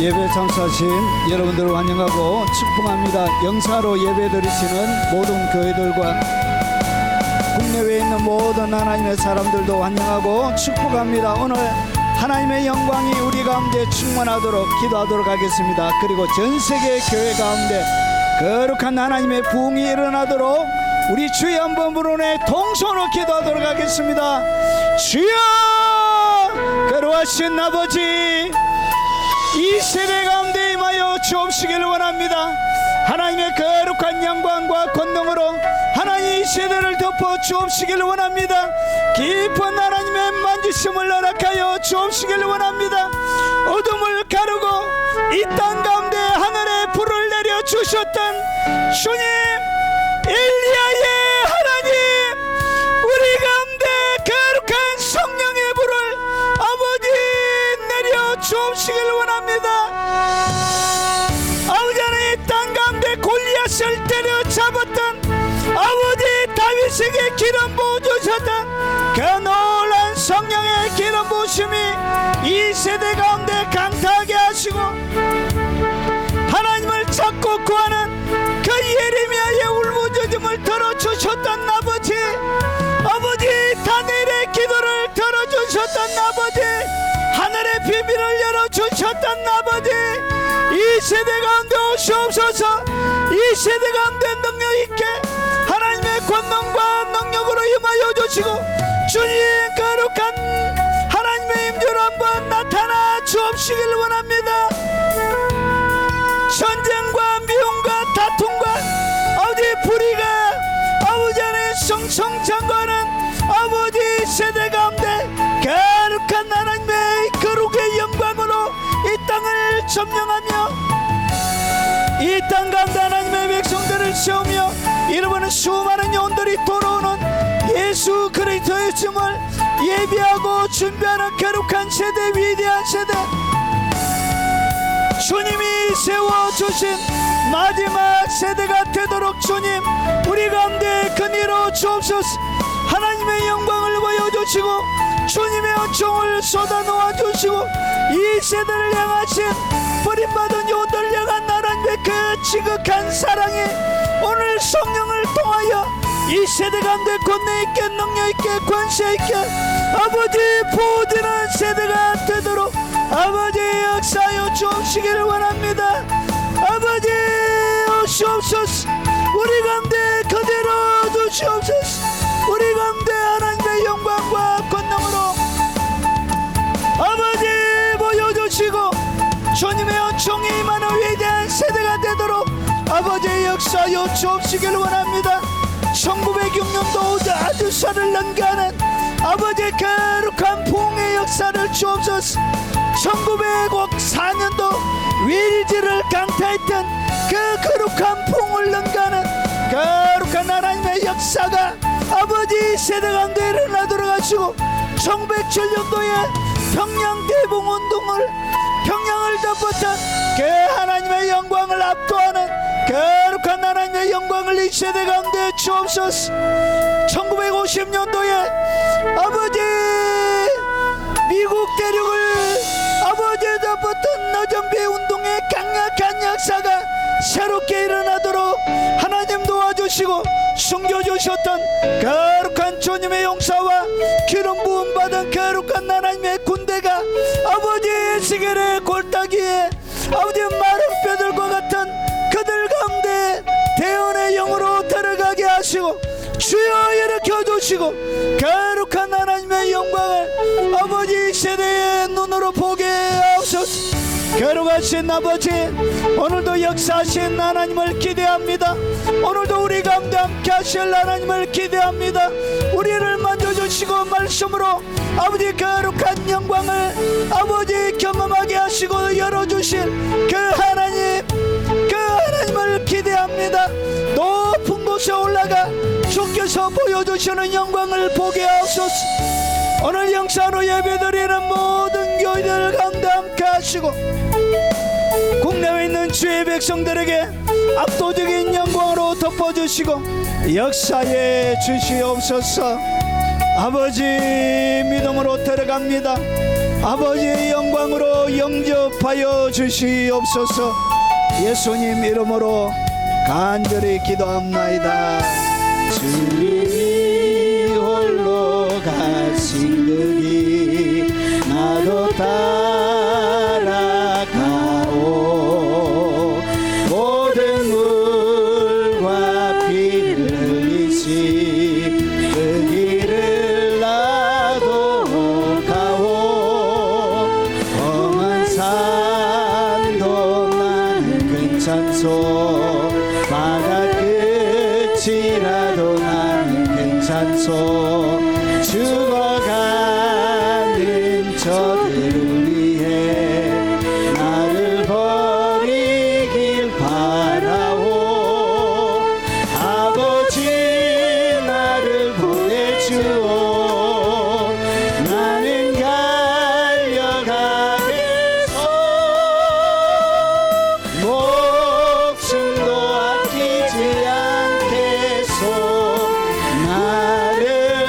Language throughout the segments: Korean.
예배 참석하신 여러분들을 환영하고 축복합니다. 영사로 예배드리시는 모든 교회들과 국내외에 있는 모든 하나님의 사람들도 환영하고 축복합니다. 오늘 하나님의 영광이 우리 가운데 충만하도록 기도하도록 하겠습니다. 그리고 전세계 교회 가운데 거룩한 하나님의 부흥이 일어나도록 우리 주여 한번 부르네 동성으로 기도하도록 하겠습니다. 주여, 거룩하신 아버지, 이 세대 가운데 임하여 주옵시기를 원합니다. 하나님의 거룩한 영광과 권능으로 하나님 이 세대를 덮어 주옵시기를 원합니다. 깊은 하나님의 만지심을 허락하여 주옵시기를 원합니다. 어둠을 가르고 이 땅 가운데 하늘에 불을 내려 주셨던 주님, 엘리야의 하나님, 우리 가운데 거룩한 성령의 불을 아버지 내려 주옵시기를 원합니다. 아버지 하나님, 이 땅 가운데 골리앗을 때려잡았던 아버지 다윗에게 기름 부어주셨던 그 놀란 성령의 기름 부으심이 이 세대 가운데 강타하게 하시고 하나님을 찾고 구하는 그 예레미야의 울부짖음을 들어주셨던 아버지, 아버지 다니엘의 기도를 들어주셨던 아버지, 하늘의 비밀을 열어주셨던 아버지, 이 세대 가운데 오시옵소서. 이 세대 가운데 능력있게 하나님의 권능과 능력으로 임하여 주시고 주님 거룩한 하나님의 임재로 한번 나타나 주옵시기를 원합니다. 전쟁과 미움과 다툼과 아버지 불의가 아버지 안에 성성장구하는 아버지 세대 가운데 거룩한 하나님의 거룩의 영광으로 이 땅을 점령하며 이 땅 가운데 하나님의 백성들을 세우며 이르는 수많은 영혼들이 돌아오는 예수 그리스도의 춤을 예비하고 준비하는 거룩한 세대, 위대한 세대, 주님이 세워주신 마지막 세대가 되도록 주님 우리 가운데 그니로 주옵소서. 하나님의 영광을 보여주시고 주님의 은총을 쏟아놓아 주시고 이 세대를 향하신 버림받은 영혼들을 향한 하나님의 그 지극한 사랑이 오늘 성령을 통하여 이 세대 가운데 권능있게 능력있게 권세있게 아버지 부어지는 세대가 되도록 아버지 역사하여 주옵시기를 원합니다. 아버지 오시옵소서. 우리 가운데 그대로 두시옵소서. 우리 가운데 하나님의 영광과 권능으로 아버지 보여주시고 주님의 은총이 임하는 위대한 세대가 되도록 아버지의 역사하여 주옵시기를 원합니다. 1906년도 아주사를 능가하는 아버지의 거룩한 부흥의 역사를 주옵소서. 1904년도 윌즈를 강타했던 그 거룩한 부흥을 능가하는 거룩한 하나님의 역사가 아버지 세대 가운데 일어나도록 하시고 1907년도에 평양대봉운동을 평양을 덮었던 그 하나님의 영광을 압도하는 거룩한 하나님의 영광을 이 세대 가운데 주옵소서. 1950년도에 아버지 미국 대륙을 아버지 덮었던 노점비 운동의 강력한 역사가 새롭게 일어나도록 하나님 도와주시고 숨겨주셨던 거룩한 주님의 용사와 기름 부음 받은 거룩한 하나님의 군대가 아버지의 시계의 골따기에 아버지 마른 뼈들과 같은 그들 가운데 대언의 영으로 들어가게 하시고 주여 일으켜 주시고 거룩한 하나님의 영광을 아버지 세대의 눈으로 보게 하옵소서. 거룩하신 아버지, 오늘도 역사하신 하나님을 기대합니다. 오늘도 우리 가운데 함께 하실 하나님을 기대합니다. 우리를 만져주시고 말씀으로 아버지 거룩한 영광을 아버지 경험하게 하시고 열어주실 그 하나님을 기대합니다. 높은 곳에 올라가 주께서 보여주시는 영광을 보게 하옵소서. 오늘 영사로 예배드리는 모든 교회들 가운데 함께 하시고 국내에 있는 주의 백성들에게 압도적인 영광으로 덮어주시고 역사에 주시옵소서. 아버지 믿음으로 들어갑니다. 아버지의 영광으로 영접하여 주시옵소서. 예수님 이름으로 간절히 기도합나이다. 주님이 홀로 가신 그 길 나도 따라가오. 모든 물과 피를 흘리시 그 길을 나도 가오. 험한 산도 나는 괜찮소. 바다 끝이라도 나는 괜찮소. 죽어가는 저들을 위해 나를 버리길 바라오. 아버지 나를 보내주오. 나는 달려가겠소. 목숨도 아끼지 않겠소. 나를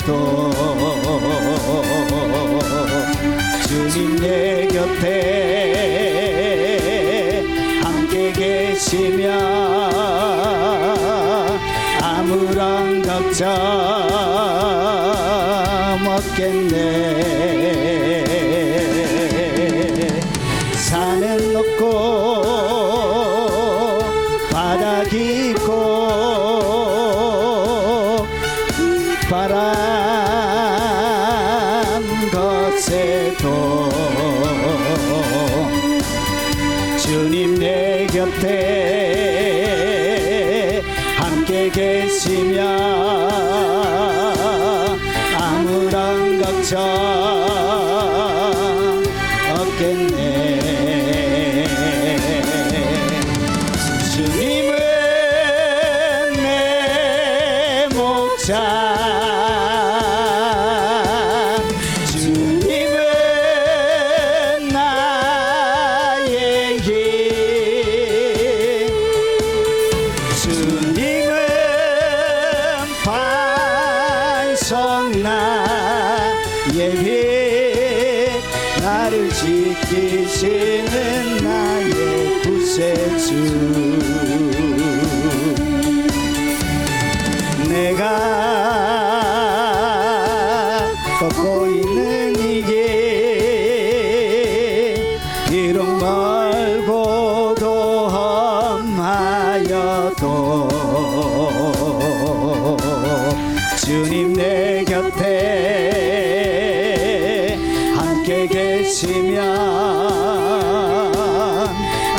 곳에도 주님 내 곁에 함께 계시며 아무런 걱정 없겠네. 산은 높고 바다 깊고 바람 것에도 주님 내 곁에 함께 계시며 아무런 걱정 없겠네. 주님은 내 목자, 주님은 나의 힘, 주님은 반석 나의 빛, 나를 지키시는 나의 구세주. 내가 걷고 있는 이 길 비록 멀고도 험하여도 주님 내 곁에 함께 계시면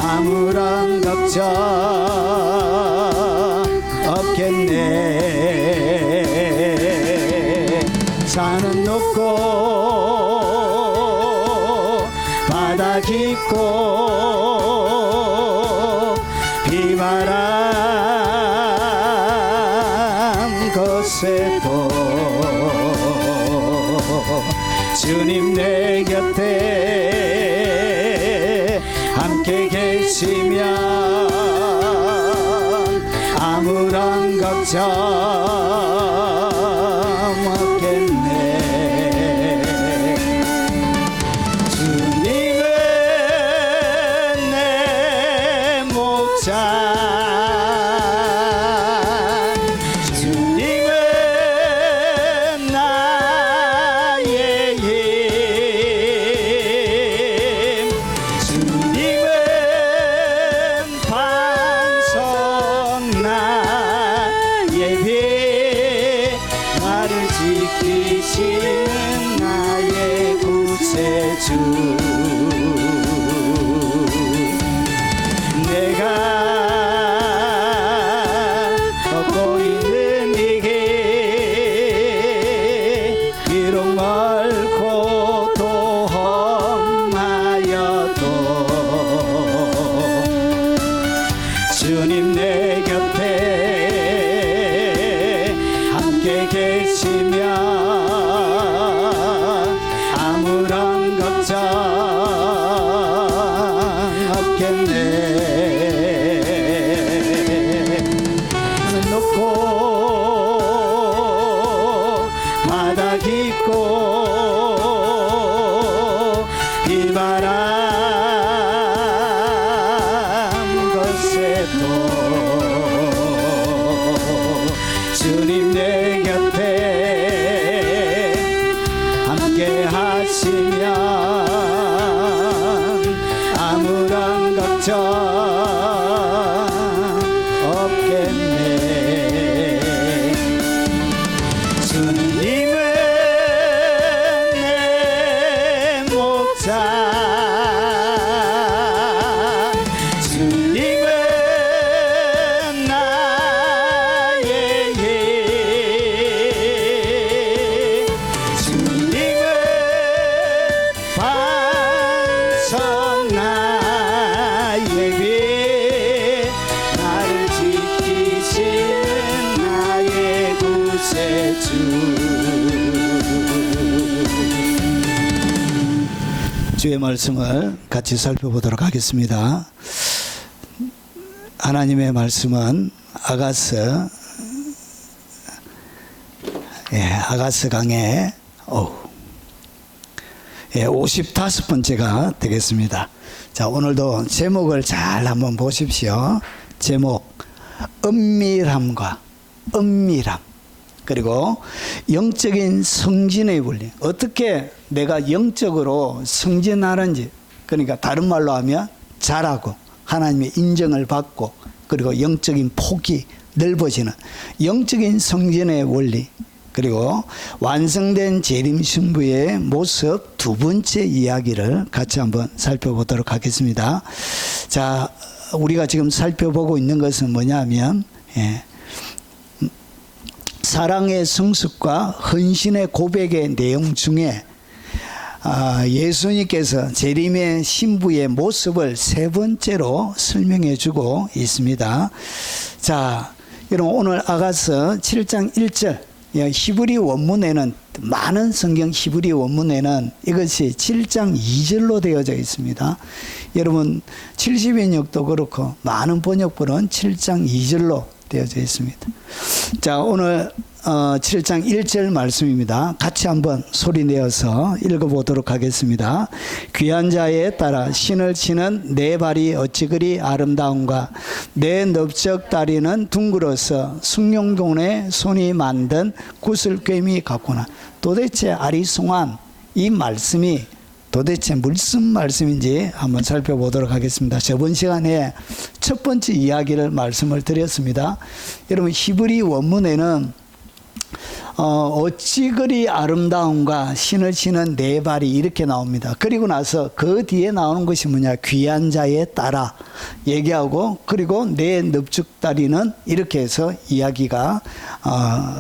아무런 걱정 없겠네. 산은 높고 바다 깊고 비바람 것에도 주님 내 곁에 함께 계시면 아무런 걱정 없겠네. 주님은 내 목자, 주님은 나의 힘, 주님은 반석 나의 빛, 나를 지키시는 나의 구세주. 내가 걷고 있는 이 길 비록 멀고도 험하여도 주님 내 곁에 함께 계시며 아무런 걱정 없겠네. 하늘 높고 바다 깊고 비바람 것에도 주님 내 곁에 함께 하시면 아무런 걱정 없겠네. 주님은 내 목자, 주님은 나의 힘, 주님은 반석 나의 빛, 나를 지키시는 나의 구세주. 주의 말씀을 같이 살펴보도록 하겠습니다. 하나님의 말씀은 아가서 아가스 강의 55번째가 되겠습니다. 자, 오늘도 제목을 잘 한번 보십시오. 제목, 은밀함과 은밀함, 그리고 영적인 성진의 원리, 어떻게 내가 영적으로 성진하는지, 그러니까 다른 말로 하면 자라고 하나님의 인정을 받고, 그리고 영적인 폭이 넓어지는 영적인 성진의 원리, 그리고 완성된 재림 신부의 모습 두 번째 이야기를 같이 한번 살펴보도록 하겠습니다. 자, 우리가 지금 살펴보고 있는 것은 뭐냐면 사랑의 성숙과 헌신의 고백의 내용 중에 예수님께서 재림의 신부의 모습을 세 번째로 설명해 주고 있습니다. 자, 여러분, 오늘 아가서 7장 1절, 히브리 원문에는, 많은 성경 히브리 원문에는 이것이 7장 2절로 되어져 있습니다. 여러분, 70인역도 그렇고 많은 번역본은 7장 2절로 되어져 있습니다. 자, 오늘 7장 1절 말씀입니다. 같이 한번 소리 내어서 읽어보도록 하겠습니다. 귀한 자에 따라 신을 치는 내 발이 어찌 그리 아름다운가. 내 넓적 다리는 둥글어서 숭룡동의 손이 만든 구슬괭이 같구나. 도대체 아리송한 이 말씀이 도대체 무슨 말씀인지 한번 살펴보도록 하겠습니다. 저번 시간에 첫 번째 이야기를 말씀을 드렸습니다. 여러분, 히브리 원문에는 어찌 그리 아름다운가, 신을 치는 내 발이 이렇게 나옵니다. 그리고 나서 그 뒤에 나오는 것이 뭐냐, 귀한 자에 따라 얘기하고, 그리고 내 넙죽다리는 이렇게 해서 이야기가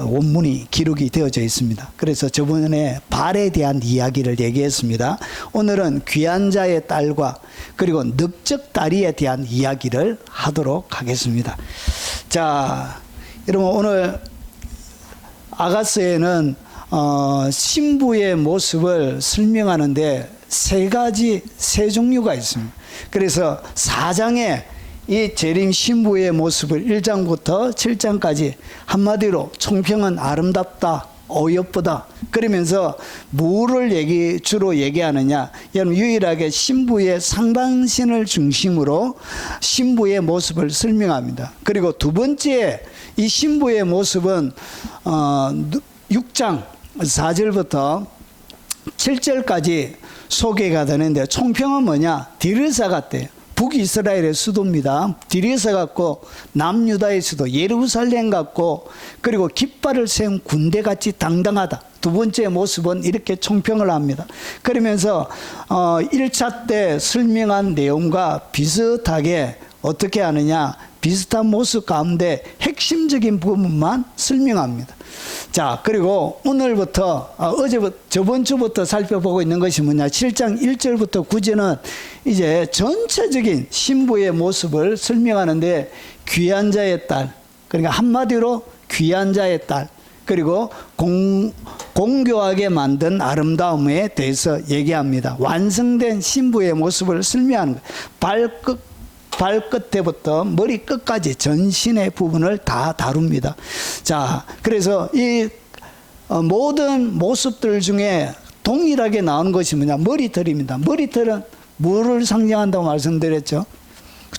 원문이 기록이 되어져 있습니다. 그래서 저번에 발에 대한 이야기를 얘기했습니다. 오늘은 귀한 자의 딸과 그리고 넙죽다리에 대한 이야기를 하도록 하겠습니다. 자, 여러분, 오늘 아가서에는 신부의 모습을 설명하는데 세 종류가 있습니다. 그래서 4장에 이 재림 신부의 모습을 1장부터 7장까지 한마디로 총평은 아름답다, 어여쁘다, 그러면서 뭐를 주로 얘기하느냐, 여러분, 유일하게 신부의 상반신을 중심으로 신부의 모습을 설명합니다. 그리고 두 번째, 이 신부의 모습은 6장 4절부터 7절까지 소개가 되는데, 총평은 뭐냐, 디르사 같대요. 북이스라엘의 수도입니다. 디르사 같고, 남유다의 수도 예루살렘 같고, 그리고 깃발을 세운 군대같이 당당하다. 두 번째 모습은 이렇게 총평을 합니다. 그러면서 1차 때 설명한 내용과 비슷하게 어떻게 하느냐, 비슷한 모습 가운데 핵심적인 부분만 설명합니다. 자, 그리고 오늘부터 저번 주부터 살펴보고 있는 것이 뭐냐, 7장 1절부터 9절은 이제 전체적인 신부의 모습을 설명하는데, 귀한 자의 딸, 그러니까 한마디로 귀한 자의 딸, 그리고 공교하게 만든 아름다움에 대해서 얘기합니다. 완성된 신부의 모습을 설명하는 거예요. 발끝에부터 머리 끝까지 전신의 부분을 다 다룹니다. 자, 그래서 이 모든 모습들 중에 동일하게 나오는 것이 뭐냐, 머리털입니다. 머리털은 뭐를 상징한다고 말씀드렸죠?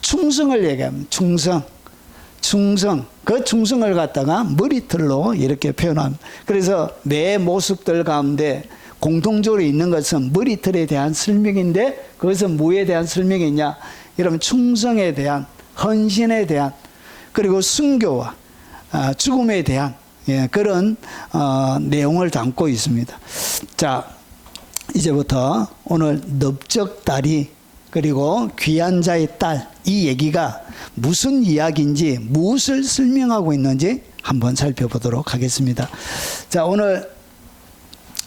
충성을 얘기합니다. 충성. 그 충성을 갖다가 머리털로 이렇게 표현합니다. 그래서 내 모습들 가운데 공통적으로 있는 것은 머리털에 대한 설명인데, 그것은 뭐에 대한 설명이냐, 여러분, 충성에 대한, 헌신에 대한, 그리고 순교와 죽음에 대한 그런 내용을 담고 있습니다. 자, 이제부터 오늘 넓적다리 그리고 귀한 자의 딸, 이 얘기가 무슨 이야기인지, 무엇을 설명하고 있는지 한번 살펴보도록 하겠습니다. 자, 오늘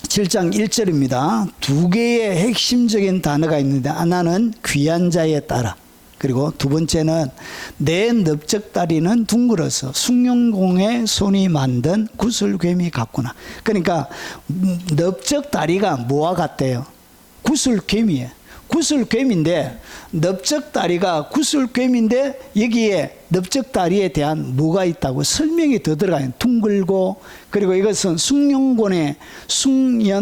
7장 1절입니다. 두 개의 핵심적인 단어가 있는데, 하나는 귀한 자의 딸아, 그리고 두 번째는 내 넓적다리는 둥글어서 숭룡공의 손이 만든 구슬괭이 같구나. 그러니까 넓적다리가 뭐와 같대요? 구슬괭이에요. 구슬괭인데, 넓적다리가 구슬괭인데 여기에 넓적다리에 대한 뭐가 있다고 설명이 더 들어가요. 둥글고, 그리고 이것은 숭연공의 손이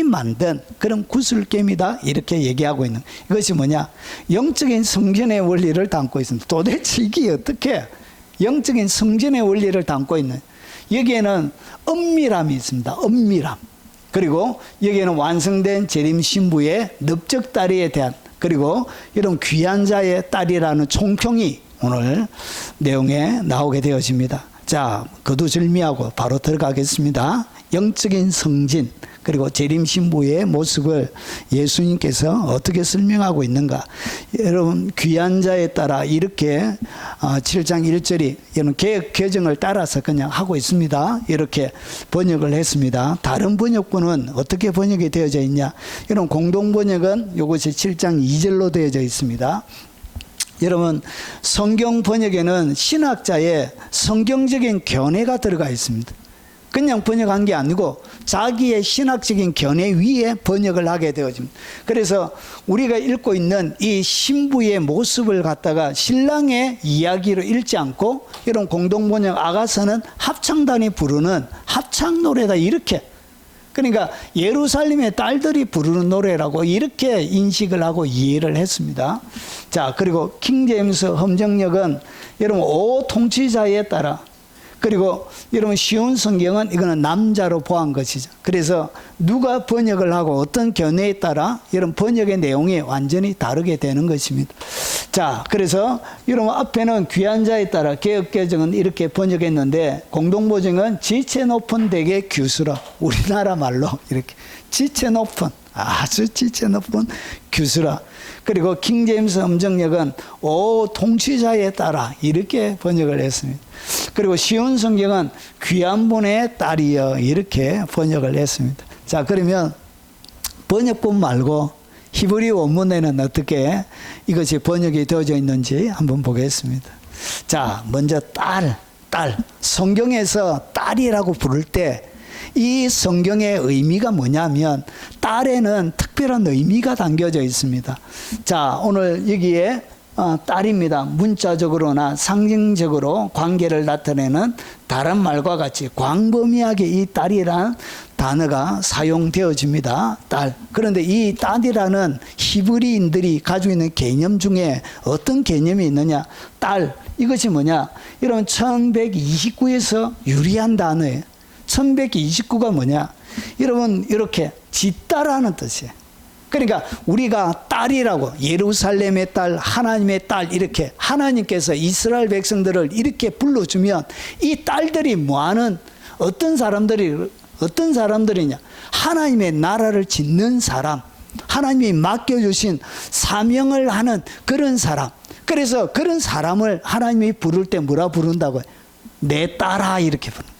만든 그런 구슬겜이다, 이렇게 얘기하고 있는, 이것이 뭐냐, 영적인 성전의 원리를 담고 있습니다. 도대체 이게 어떻게 영적인 성전의 원리를 담고 있는, 여기에는 은밀함이 있습니다. 은밀함. 그리고 여기에는 완성된 재림 신부의 넓적다리에 대한, 그리고 이런 귀한 자의 딸이라는 총평이 오늘 내용에 나오게 되어집니다. 자, 거두절미하고 바로 들어가겠습니다. 영적인 성진, 그리고 재림 신부의 모습을 예수님께서 어떻게 설명하고 있는가. 여러분, 귀한 자에 따라 이렇게 7장 1절이 여러분 개역 개정을 따라서 그냥 하고 있습니다. 이렇게 번역을 했습니다. 다른 번역본은 어떻게 번역이 되어져 있냐. 여러분, 공동 번역은 이것이 7장 2절로 되어져 있습니다. 여러분, 성경 번역에는 신학자의 성경적인 견해가 들어가 있습니다. 그냥 번역한 게 아니고 자기의 신학적인 견해 위에 번역을 하게 되어집니다. 그래서 우리가 읽고 있는 이 신부의 모습을 갖다가 신랑의 이야기로 읽지 않고, 이런 공동번역 아가서는 합창단이 부르는 합창노래다, 이렇게, 그러니까 예루살렘의 딸들이 부르는 노래라고 이렇게 인식을 하고 이해를 했습니다. 자, 그리고 킹제임스 함정역은 여러분 오 통치자에 따라, 그리고 여러분 쉬운 성경은 이거는 남자로 보한 것이죠. 그래서 누가 번역을 하고 어떤 견해에 따라 여러분 번역의 내용이 완전히 다르게 되는 것입니다. 자, 그래서 여러분 앞에는 귀한 자에 따라 개역개정은 이렇게 번역했는데, 공동번역은 지체 높은 대개 규수라, 우리나라 말로 이렇게 지체 높은, 아주 지체 높은 규수라. 그리고 킹제임스 함정역은 오 통치자에 따라 이렇게 번역을 했습니다. 그리고 쉬운 성경은 귀한 분의 딸이여, 이렇게 번역을 했습니다. 자, 그러면 번역본 말고 히브리 원문에는 어떻게 이것이 번역이 되어져 있는지 한번 보겠습니다. 자, 먼저 딸. 성경에서 딸이라고 부를 때 이 성경의 의미가 뭐냐면, 딸에는 특별한 의미가 담겨져 있습니다. 자, 오늘 여기에 딸입니다. 문자적으로나 상징적으로 관계를 나타내는 다른 말과 같이 광범위하게 이 딸이라는 단어가 사용되어집니다. 딸. 그런데 이 딸이라는 히브리인들이 가지고 있는 개념 중에 어떤 개념이 있느냐. 딸. 이것이 뭐냐. 여러분 1129에서 유리한 단어예요. 1129가 뭐냐. 여러분 이렇게 짖다라는 뜻이에요. 그러니까 우리가 딸이라고, 예루살렘의 딸, 하나님의 딸, 이렇게 하나님께서 이스라엘 백성들을 이렇게 불러주면 이 딸들이 뭐하는 어떤 사람들이냐. 하나님의 나라를 짓는 사람, 하나님이 맡겨주신 사명을 하는 그런 사람. 그래서 그런 사람을 하나님이 부를 때 뭐라 부른다고요? 내 딸아, 이렇게 부르는 거예요.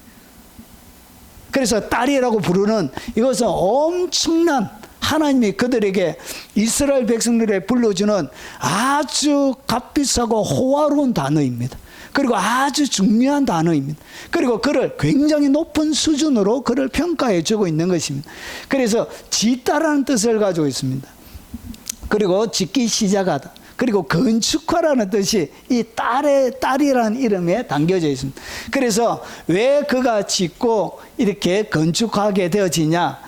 그래서 딸이라고 부르는 이것은 엄청난, 하나님이 그들에게 이스라엘 백성들에 불러주는 아주 값비싸고 호화로운 단어입니다. 그리고 아주 중요한 단어입니다. 그리고 그를 굉장히 높은 수준으로 그를 평가해 주고 있는 것입니다. 그래서 짓다라는 뜻을 가지고 있습니다. 그리고 짓기 시작하다. 그리고 건축화라는 뜻이 이 딸이라는 이름에 담겨져 있습니다. 그래서 왜 그가 짓고 이렇게 건축하게 되어지냐.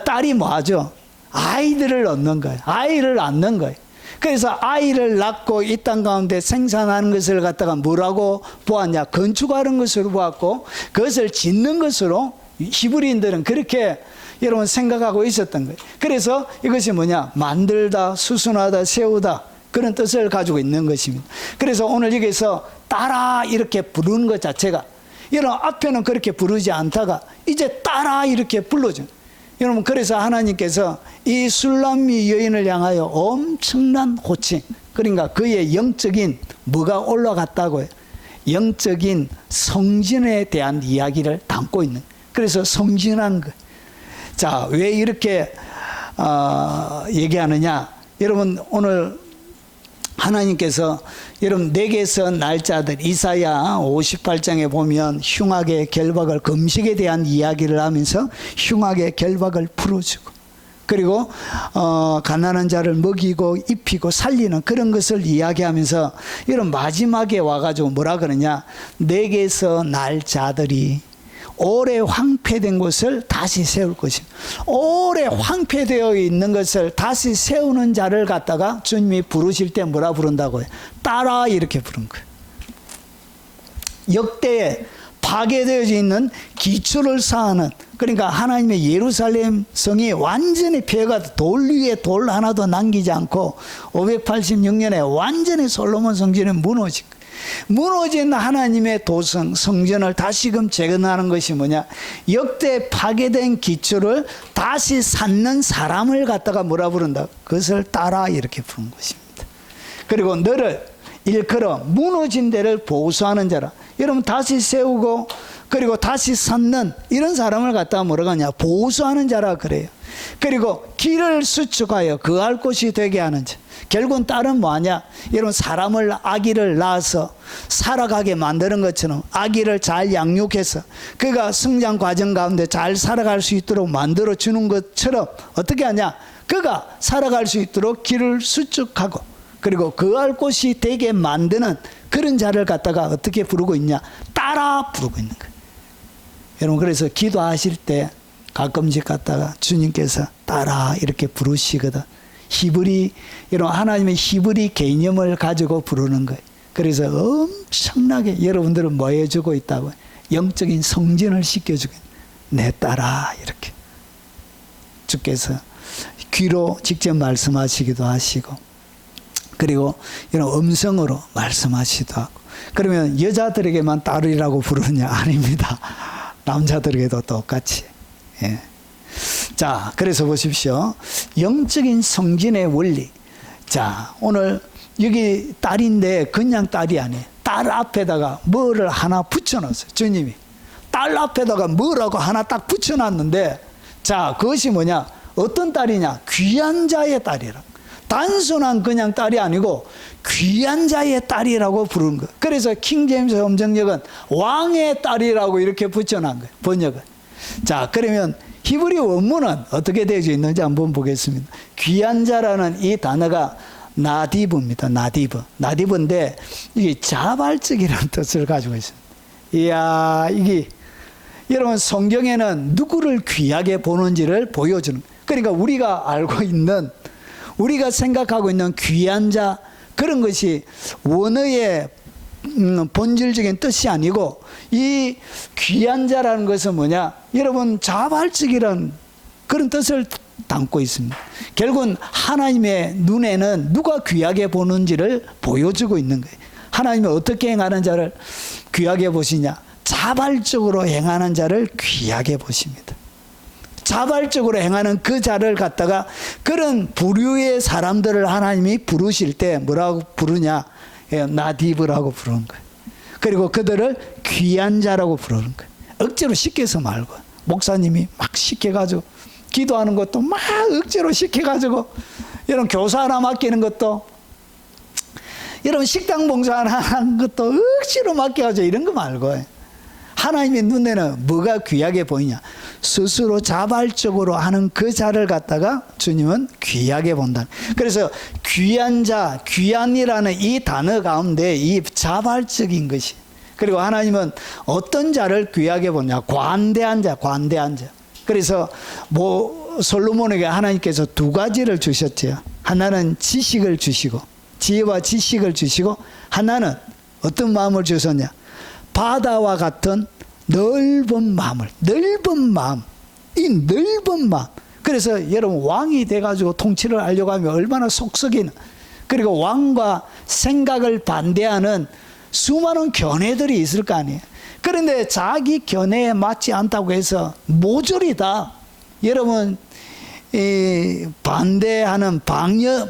딸이 뭐하죠? 아이들을 얻는 거예요. 아이를 낳는 거예요. 그래서 아이를 낳고 이 땅 가운데 생산하는 것을 갖다가 뭐라고 보았냐. 건축하는 것으로 보았고, 그것을 짓는 것으로 히브리인들은 그렇게 여러분 생각하고 있었던 거예요. 그래서 이것이 뭐냐. 만들다, 수순하다, 세우다, 그런 뜻을 가지고 있는 것입니다. 그래서 오늘 여기서 따라 이렇게 부르는 것 자체가, 여러분 앞에는 그렇게 부르지 않다가 이제 따라 이렇게 불러줘. 여러분, 그래서 하나님께서 이 술람미 여인을 향하여 엄청난 호칭, 그러니까 그의 영적인 뭐가 올라갔다고요? 영적인 성진에 대한 이야기를 담고 있는. 그래서 성진한 거. 자, 왜 이렇게 얘기하느냐? 여러분, 오늘 하나님께서 여러분 내게서 날짜들, 이사야 58장에 보면 흉악의 결박을, 금식에 대한 이야기를 하면서 흉악의 결박을 풀어주고, 그리고 가난한 자를 먹이고 입히고 살리는 그런 것을 이야기하면서 이런 마지막에 와가지고 뭐라 그러냐, 내게서 날 자들이 오래 황폐된 것을 다시 세울 것입니다. 오래 황폐되어 있는 것을 다시 세우는 자를 갖다가 주님이 부르실 때 뭐라 부른다고요? 따라, 이렇게 부른 거예요. 역대에 파괴되어져 있는 기초를 쌓는, 그러니까 하나님의 예루살렘 성이 완전히 폐허가 돌 위에 돌 하나도 남기지 않고 586년에 완전히 솔로몬 성전이 무너진 거예요. 무너진 하나님의 도성 성전을 다시금 재건하는 것이 뭐냐, 역대 파괴된 기초를 다시 쌓는 사람을 갖다가 뭐라 부른다, 그것을 따라, 이렇게 부른 것입니다. 그리고 너를 일컬어 무너진 데를 보수하는 자라. 여러분, 다시 세우고 그리고 다시 쌓는 이런 사람을 갖다가 뭐라고 하냐, 보수하는 자라 그래요. 그리고 길을 수축하여 거할 곳이 되게 하는 자. 결국은 딸은 뭐하냐, 여러분, 사람을, 아기를 낳아서 살아가게 만드는 것처럼 아기를 잘 양육해서 그가 성장 과정 가운데 잘 살아갈 수 있도록 만들어 주는 것처럼 어떻게 하냐, 그가 살아갈 수 있도록 길을 수축하고 그리고 거할 곳이 되게 만드는 그런 자를 갖다가 어떻게 부르고 있냐, 따라 부르고 있는 거예요. 여러분, 그래서 기도하실 때 가끔씩 갖다가 주님께서 따라 이렇게 부르시거든. 히브리, 여러분, 하나님의 히브리 개념을 가지고 부르는 거예요. 그래서 엄청나게 여러분들은 뭐 해주고 있다고, 영적인 성진을 시켜주고 내 따라, 이렇게 주께서 귀로 직접 말씀하시기도 하시고, 그리고 이런 음성으로 말씀하시기도 하고. 그러면 여자들에게만 딸이라고 부르느냐? 아닙니다. 남자들에게도 똑같이. 예. 자, 그래서 보십시오. 영적인 성진의 원리. 자, 오늘 여기 딸인데 그냥 딸이 아니에요. 딸 앞에다가 뭐를 하나 붙여놨어요. 주님이 딸 앞에다가 뭐라고 하나 딱 붙여놨는데, 자, 그것이 뭐냐, 어떤 딸이냐, 귀한 자의 딸이라. 단순한 그냥 딸이 아니고 귀한 자의 딸이라고 부르는 거예요. 그래서 킹제임스 음정역은 왕의 딸이라고 이렇게 붙여놓은 거예요, 번역은. 자, 그러면 히브리 원문은 어떻게 되어 있는지 한번 보겠습니다. 귀한 자라는 이 단어가 나디브입니다. 나디브인데 이게 자발적이라는 뜻을 가지고 있습니다. 이야, 이게 여러분, 성경에는 누구를 귀하게 보는지를 보여주는, 그러니까 우리가 알고 있는, 우리가 생각하고 있는 귀한 자, 그런 것이 원어의 본질적인 뜻이 아니고, 이 귀한 자라는 것은 뭐냐, 여러분, 자발적이라는 그런 뜻을 담고 있습니다. 결국은 하나님의 눈에는 누가 귀하게 보는지를 보여주고 있는 거예요. 하나님이 어떻게 행하는 자를 귀하게 보시냐, 자발적으로 행하는 자를 귀하게 보십니다. 자발적으로 행하는 그 자를 갖다가, 그런 부류의 사람들을 하나님이 부르실 때 뭐라고 부르냐, 나디브라고 부르는 거예요. 그리고 그들을 귀한 자라고 부르는 거예요. 억지로 시켜서 말고, 목사님이 막 시켜가지고 기도하는 것도 막 억지로 시켜가지고, 여러분, 교사 하나 맡기는 것도, 여러분, 식당 봉사 하나 하는 것도 억지로 맡겨가지고 이런 거 말고, 하나님의 눈에는 뭐가 귀하게 보이냐, 스스로 자발적으로 하는 그 자를 갖다가 주님은 귀하게 본다. 그래서 귀한 자, 귀한이라는 이 단어 가운데 이 자발적인 것이, 그리고 하나님은 어떤 자를 귀하게 보냐, 관대한 자. 그래서 솔로몬에게 하나님께서 두 가지를 주셨죠. 하나는 지식을 주시고, 지혜와 지식을 주시고, 하나는 어떤 마음을 주셨냐, 바다와 같은 넓은 마음, 이 넓은 마음. 그래서 여러분, 왕이 돼가지고 통치를 하려고 하면 얼마나 속썩이는, 그리고 왕과 생각을 반대하는 수많은 견해들이 있을 거 아니에요. 그런데 자기 견해에 맞지 않다고 해서 모조리 다 여러분 반대하는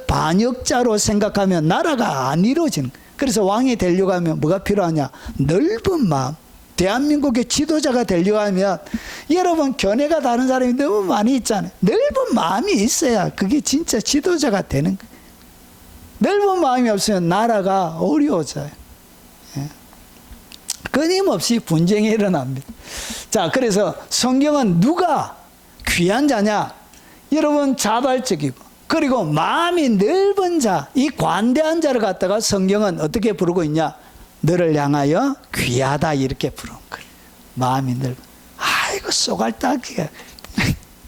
반역자로 생각하면 나라가 안 이루어지는 거예요. 그래서 왕이 되려고 하면 뭐가 필요하냐, 넓은 마음. 대한민국의 지도자가 되려고 하면 여러분, 견해가 다른 사람이 너무 많이 있잖아요. 넓은 마음이 있어야 그게 진짜 지도자가 되는 거예요. 넓은 마음이 없으면 나라가 어려워져요. 예. 끊임없이 분쟁이 일어납니다. 자, 그래서 성경은 누가 귀한 자냐, 여러분 자발적이고 그리고 마음이 넓은 자, 이 관대한 자를 갖다가 성경은 어떻게 부르고 있냐? 너를 향하여 귀하다 이렇게 부르는 거예요. 마음이 넓은. 아이고 쏘갈딱이야.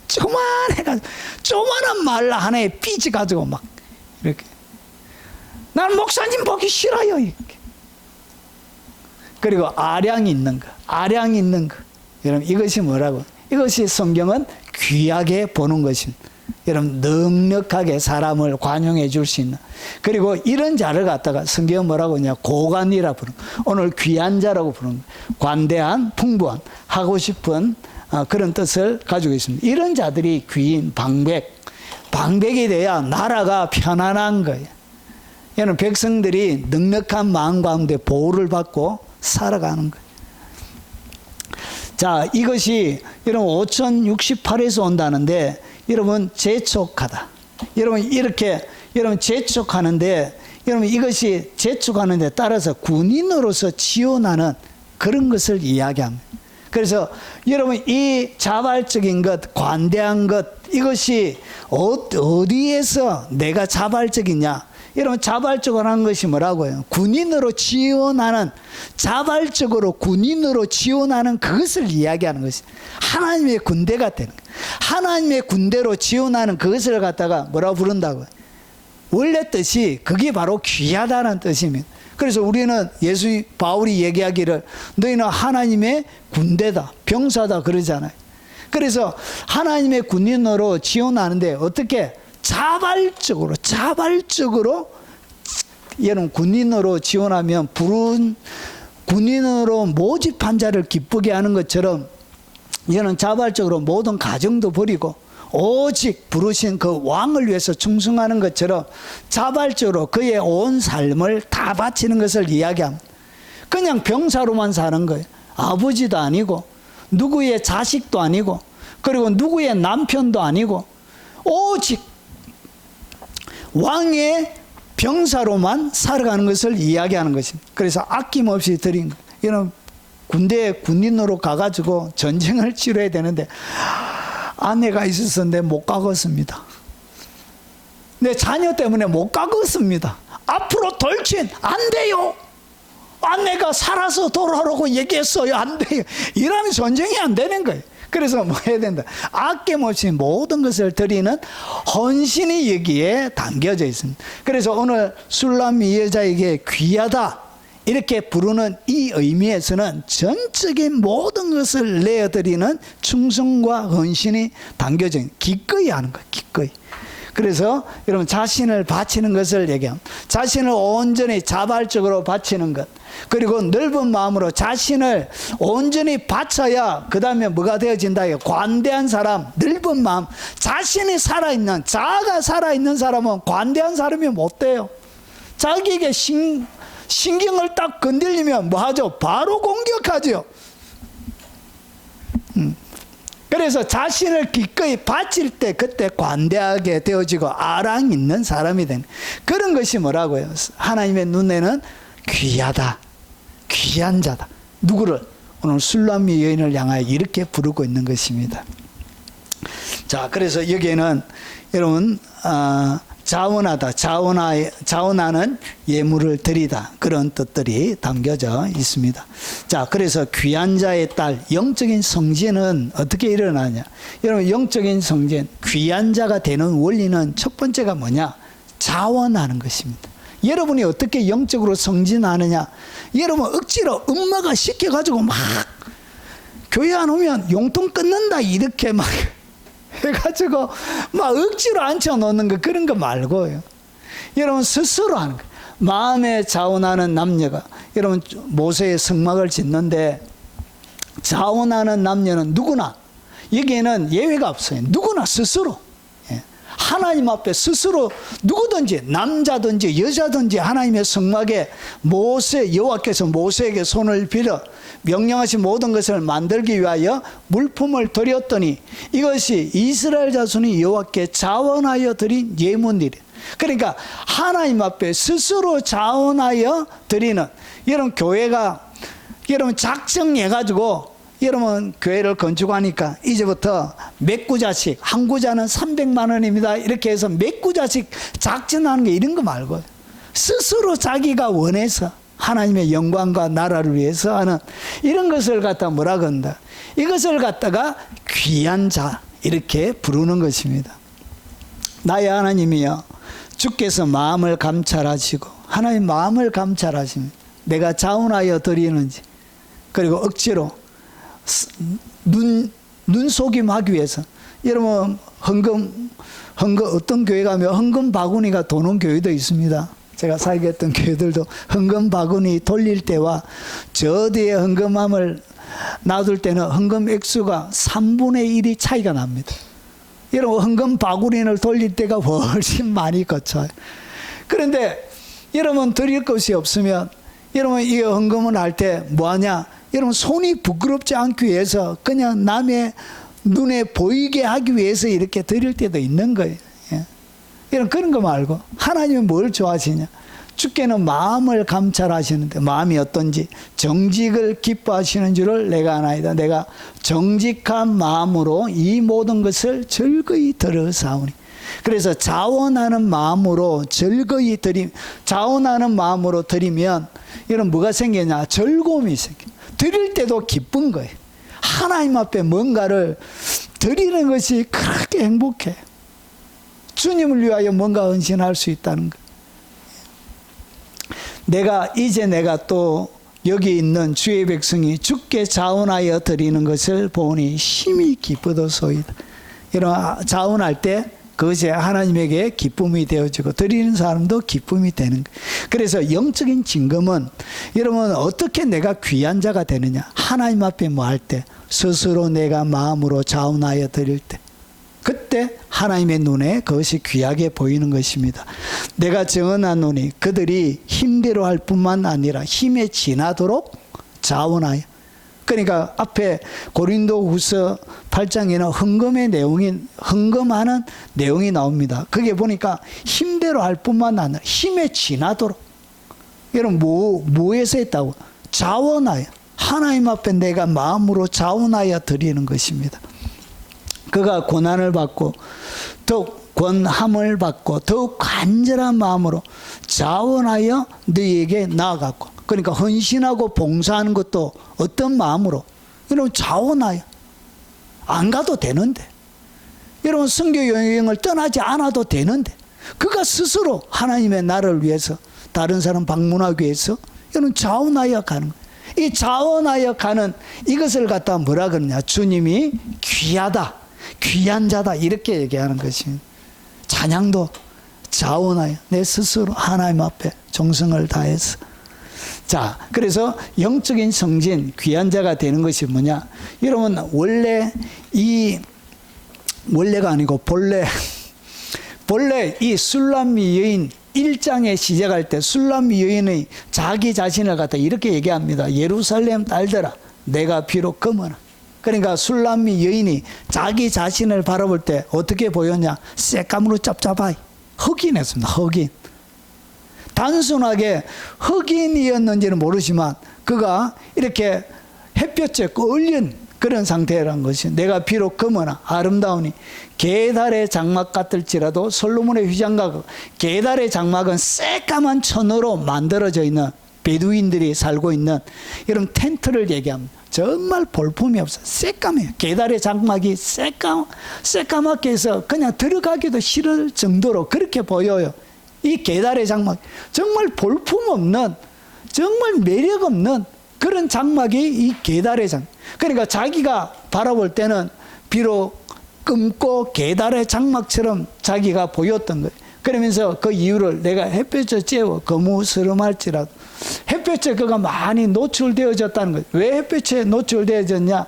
조만해가지고 조만한 말 하나에 삐져가지고 막 이렇게. 난 목사님 보기 싫어요 이렇게. 그리고 아량이 있는 거, 아량이 있는 거. 여러분 이것이 뭐라고? 이것이 성경은 귀하게 보는 것입니다. 여러분 넉넉하게 사람을 관용해 줄 수 있는. 그리고 이런 자를 갖다가 성경은 뭐라고 하냐? 고관이라 부르는 거예요. 오늘 귀한 자라고 부르는 거예요. 관대한, 풍부한, 하고 싶은 그런 뜻을 가지고 있습니다. 이런 자들이 귀인, 방백. 방백이 돼야 나라가 편안한 거예요. 여러분 백성들이 넉넉한 마음 가운데 보호를 받고 살아가는 거예요. 자, 이것이 여러분 5068에서 온다는데 여러분 재촉하다. 여러분 이렇게 여러분 재촉하는데 여러분 이것이 재촉하는 데 따라서 군인으로서 지원하는 그런 것을 이야기합니다. 그래서 여러분 이 자발적인 것, 관대한 것 이것이 어디에서 내가 자발적이냐? 여러분 자발적으로 하는 것이 뭐라고요? 군인으로 지원하는, 자발적으로 군인으로 지원하는 그것을 이야기하는 것이 하나님의 군대가 되는 거예요. 하나님의 군대로 지원하는 그것을 갖다가 뭐라고 부른다고요? 원래 뜻이 그게 바로 귀하다는 뜻입니다. 그래서 우리는 바울이 얘기하기를 너희는 하나님의 군대다, 병사다 그러잖아요. 그래서 하나님의 군인으로 지원하는데 어떻게? 자발적으로 여러분 군인으로 지원하면 군인으로 모집한 자를 기쁘게 하는 것처럼 여러분 자발적으로 모든 가정도 버리고 오직 부르신 그 왕을 위해서 충성하는 것처럼 자발적으로 그의 온 삶을 다 바치는 것을 이야기합니다. 그냥 병사로만 사는 거예요. 아버지도 아니고 누구의 자식도 아니고 그리고 누구의 남편도 아니고 오직 왕의 병사로만 살아가는 것을 이야기하는 것입니다. 그래서 아낌없이 드린 거예요. 이런 군대에 군인으로 가가지고 전쟁을 치러야 되는데 아내가 있어서 못 가겠습니다. 내 자녀 때문에 못 가겠습니다. 앞으로 돌진 안 돼요. 아내가 살아서 돌아오라고 얘기했어요. 안 돼요. 이러면 전쟁이 안 되는 거예요. 그래서 뭐 해야 된다? 아낌없이 모든 것을 드리는 헌신이 여기에 담겨져 있습니다. 그래서 오늘 술람미 여자에게 귀하다 이렇게 부르는 이 의미에서는 전적인 모든 것을 내어드리는 충성과 헌신이 담겨져 있는, 기꺼이 하는 거예요. 기꺼이. 그래서 여러분 자신을 바치는 것을 얘기합니다. 자신을 온전히 자발적으로 바치는 것, 그리고 넓은 마음으로 자신을 온전히 바쳐야 그 다음에 뭐가 되어진다. 관대한 사람, 넓은 마음, 자신이 살아있는, 자아가 살아있는 사람은 관대한 사람이 못 돼요. 자기에게 신경을 딱 건들리면 뭐 하죠? 바로 공격하죠. 그래서 자신을 기꺼이 바칠 때 그때 관대하게 되어지고 아랑 있는 사람이 되는 그런 것이 뭐라고요? 하나님의 눈에는 귀하다, 귀한 자다. 누구를? 오늘 술람미 여인을 향하여 이렇게 부르고 있는 것입니다. 자, 그래서 여기에는 여러분 자원하다, 자원하는 예물을 드리다, 그런 뜻들이 담겨져 있습니다. 자, 그래서 귀한 자의 딸, 영적인 성진은 어떻게 일어나냐? 여러분 영적인 성진, 귀한 자가 되는 원리는 첫 번째가 뭐냐? 자원하는 것입니다. 여러분이 어떻게 영적으로 성진하느냐? 여러분 억지로 엄마가 시켜가지고 막 교회 안 오면 용돈 끊는다 이렇게 막 해가지고 막 억지로 앉혀놓는 거, 그런 거 말고요. 여러분 스스로 하는 거. 마음에 자원하는 남녀가, 여러분 모세의 성막을 짓는데 자원하는 남녀는 누구나, 여기에는 예외가 없어요. 누구나 스스로 하나님 앞에 스스로 누구든지 남자든지 여자든지 하나님의 성막에 여호와께서 모세에게 손을 빌어 명령하신 모든 것을 만들기 위하여 물품을 드렸더니 이것이 이스라엘 자손이 여호와께 자원하여 드린 예물이래. 그러니까 하나님 앞에 스스로 자원하여 드리는, 여러분 교회가 여러분 작정해 가지고 여러분 교회를 건축하니까 이제부터 몇 구자씩, 한 구자는 300만 원입니다. 이렇게 해서 몇 구자씩 작전하는 게 이런 거 말고 스스로 자기가 원해서 하나님의 영광과 나라를 위해서 하는 이런 것을 갖다 뭐라 그런다. 이것을 갖다가 귀한 자 이렇게 부르는 것입니다. 나의 하나님이여, 주께서 마음을 감찰하시고, 하나님 마음을 감찰하십니다. 내가 자원하여 드리는지, 그리고 억지로 눈속임하기 위해서. 여러분 헌금 어떤 교회 가면 헌금 바구니가 도는 교회도 있습니다. 제가 사역했던 교회들도 헌금 바구니 돌릴 때와 저 뒤에 헌금함을 놔둘 때는 헌금 액수가 3분의 1이 차이가 납니다. 여러분 헌금 바구니를 돌릴 때가 훨씬 많이 거쳐요. 그런데 여러분 드릴 것이 없으면 여러분 이 헌금을 할 때 뭐하냐? 여러분 손이 부끄럽지 않기 위해서 그냥 남의 눈에 보이게 하기 위해서 이렇게 드릴 때도 있는 거예요. 예. 여러분 그런 거 말고 하나님은 뭘 좋아하시냐? 주께는 마음을 감찰하시는데 마음이 어떤지 정직을 기뻐하시는 줄을 내가 아나이다. 내가 정직한 마음으로 이 모든 것을 즐거이 들어사오니. 그래서 자원하는 마음으로 즐거이 자원하는 마음으로 드리면 여러분 뭐가 생기냐? 즐거움이 생겨. 드릴 때도 기쁜 거예요. 하나님 앞에 뭔가를 드리는 것이 그렇게 행복해. 주님을 위하여 뭔가 헌신할 수 있다는 거. 내가 또 여기 있는 주의 백성이 주께 자원하여 드리는 것을 보니 심히 기쁘도소이다. 이런 자원할 때 그것이 하나님에게 기쁨이 되어지고 드리는 사람도 기쁨이 되는 거예요. 그래서 영적인 징검은 여러분 어떻게 내가 귀한 자가 되느냐? 하나님 앞에 뭐 할 때 스스로 내가 마음으로 자원하여 드릴 때 그때 하나님의 눈에 그것이 귀하게 보이는 것입니다. 내가 정언하노니 그들이 힘대로 할 뿐만 아니라 힘에 지나도록 자원하여. 그러니까 앞에 고린도후서 8장에는 헌금하는 내용이 나옵니다. 그게 보니까 힘대로 할 뿐만 아니라 힘에 지나도록. 여러분 뭐에서 했다고? 자원하여. 하나님 앞에 내가 마음으로 자원하여 드리는 것입니다. 그가 고난을 받고 더욱 권함을 받고 더욱 간절한 마음으로 자원하여 너희에게 나아갔고, 그러니까 헌신하고 봉사하는 것도 어떤 마음으로? 여러분 자원하여. 안 가도 되는데, 여러분 선교 여행을 떠나지 않아도 되는데, 그가 스스로 하나님의 나라를 위해서 다른 사람 방문하기 위해서 여러분 자원하여 가는 거예요. 이 자원하여 가는 이것을 갖다 뭐라 그러냐? 주님이 귀하다, 귀한 자다 이렇게 얘기하는 것입니다. 찬양도 자원하여 내 스스로 하나님 앞에 정성을 다해서. 자, 그래서 영적인 성진, 귀한 자가 되는 것이 뭐냐? 여러분 원래가 아니고 본래 이 술람미 여인 1장에 시작할 때 술람미 여인의 자기 자신을 갖다 이렇게 얘기합니다. 예루살렘 딸들아, 내가 비록 검으나. 그러니까 술람미 여인이 자기 자신을 바라볼 때 어떻게 보였냐? 새까무로 짭짭하이 흑인이었습니다. 흑인. 단순하게 흑인이었는지는 모르지만 그가 이렇게 햇볕에 끌린 그런 상태라는 것이, 내가 비록 검으나 아름다우니 게달의 장막 같을지라도. 솔로몬의 휘장과 게달의 장막은 새까만 천으로 만들어져 있는 베두인들이 살고 있는 이런 텐트를 얘기합니다. 정말 볼품이 없어요. 새까매요. 게달의 장막이 새까맣게 해서 그냥 들어가기도 싫을 정도로 그렇게 보여요. 이 게달의 장막, 정말 볼품 없는, 정말 매력 없는 그런 장막이 이 게달의 장막. 그러니까 자기가 바라볼 때는 비록 검고 게달의 장막처럼 자기가 보였던 거예요. 그러면서 그 이유를 내가 햇볕에 쬐어 거무스름할지라도, 햇볕에 그가 많이 노출되어졌다는 거예요. 왜 햇볕에 노출되어졌냐?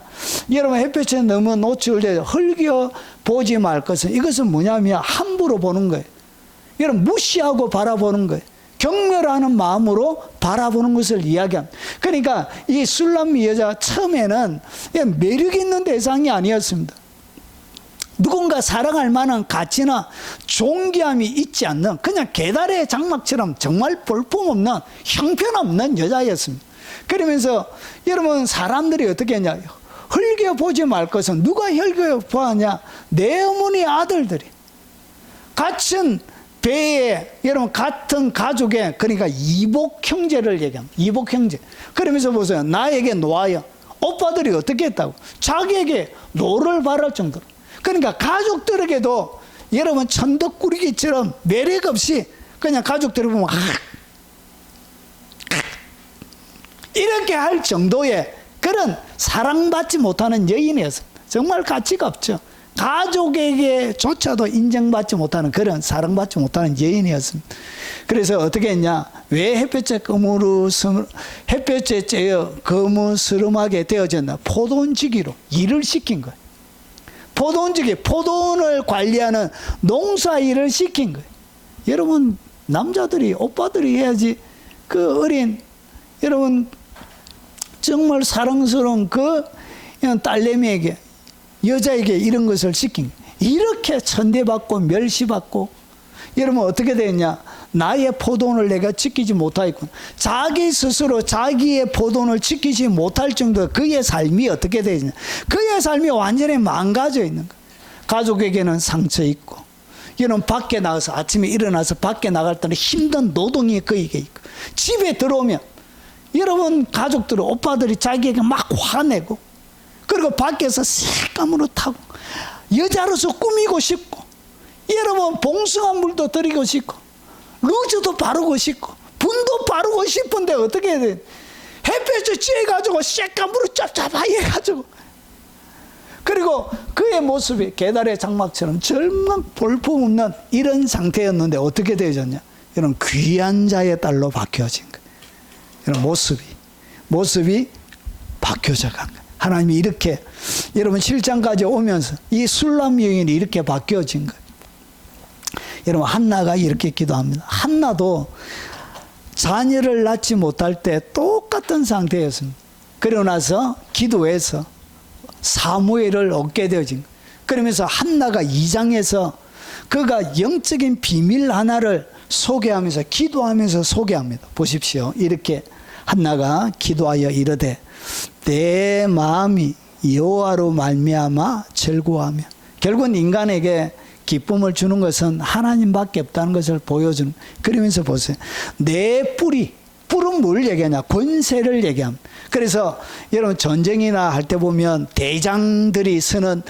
여러분 햇볕에 너무 노출되어 흘겨 보지 말 것은, 이것은 뭐냐면 함부로 보는 거예요. 여러분 무시하고 바라보는 거예요. 경멸하는 마음으로 바라보는 것을 이야기합니다. 그러니까 이 술람미 여자 처음에는 매력 있는 대상이 아니었습니다. 누군가 사랑할 만한 가치나 존귀함이 있지 않는 그냥 게달의 장막처럼 정말 볼품없는 형편없는 여자였습니다. 그러면서 여러분 사람들이 어떻게 했냐? 흘겨보지 말 것은 누가 흘겨보았냐? 내 어머니 아들들이 같은 배에, 여러분 같은 가족에, 그러니까 이복 형제를 얘기합니다. 이복 형제. 그러면서 보세요. 나에게 놓아여. 오빠들이 어떻게 했다고? 자기에게 노를 바랄 정도로. 그러니까 가족들에게도 여러분 천덕꾸러기처럼 매력 없이 그냥 가족들을 보면 이렇게 할 정도의 그런 사랑받지 못하는 여인이었습니다. 정말 가치가 없죠. 가족에게조차도 인정받지 못하는, 그런 사랑받지 못하는 여인이었습니다. 그래서 어떻게 했냐? 왜 햇볕에 햇볕에 쬐어 거무스름하게 되어졌나? 포도원지기로 일을 시킨 거예요. 포도원지기, 포도원을 관리하는 농사 일을 시킨 거예요. 여러분, 남자들이, 오빠들이 해야지. 그 어린, 여러분 정말 사랑스러운 그 딸내미에게, 여자에게 이런 것을 시킨 거예요. 이렇게 천대받고 멸시받고, 여러분 어떻게 되었냐? 나의 포도원을 내가 지키지 못하겠군. 자기 스스로 자기의 포도원을 지키지 못할 정도 그의 삶이 어떻게 되느냐? 그의 삶이 완전히 망가져 있는 거예요. 가족에게는 상처 있고, 여러분 밖에 나가서 아침에 일어나서 밖에 나갈 때는 힘든 노동이 그에게 있고, 집에 들어오면 여러분 가족들, 오빠들이 자기에게 막 화내고, 그리고 밖에서 색감으로 타고, 여자로서 꾸미고 싶고, 여러분 봉숭아 물도 드리고 싶고, 루즈도 바르고 싶고, 분도 바르고 싶은데 어떻게 해야 돼? 햇볕을 쬐가지고 색감으로 짭짭하게 해가지고, 그리고 그의 모습이 계달의 장막처럼 절망 볼품없는 이런 상태였는데 어떻게 되어졌냐? 이런 귀한 자의 딸로 바뀌어진 거예요. 이런 모습이 바뀌어져 간 거예요. 하나님이 이렇게, 여러분 7장까지 오면서 이 술람 여인이 이렇게 바뀌어진 거예요. 여러분 한나가 이렇게 기도합니다. 한나도 자녀를 낳지 못할 때 똑같은 상태였습니다. 그러고 나서 기도해서 사무엘을 얻게 되어진 거예요. 그러면서 한나가 2장에서 그가 영적인 비밀 하나를 소개하면서, 기도하면서 소개합니다. 보십시오. 이렇게 한나가 기도하여 이르되 내 마음이 여호와로 말미암아 즐거워하며. 결국은 인간에게 기쁨을 주는 것은 하나님밖에 없다는 것을 보여주는. 그러면서 보세요. 내 뿔은 뭘 얘기하냐? 권세를 얘기합니다. 그래서 여러분 전쟁이나 할 때 보면 대장들이 쓰는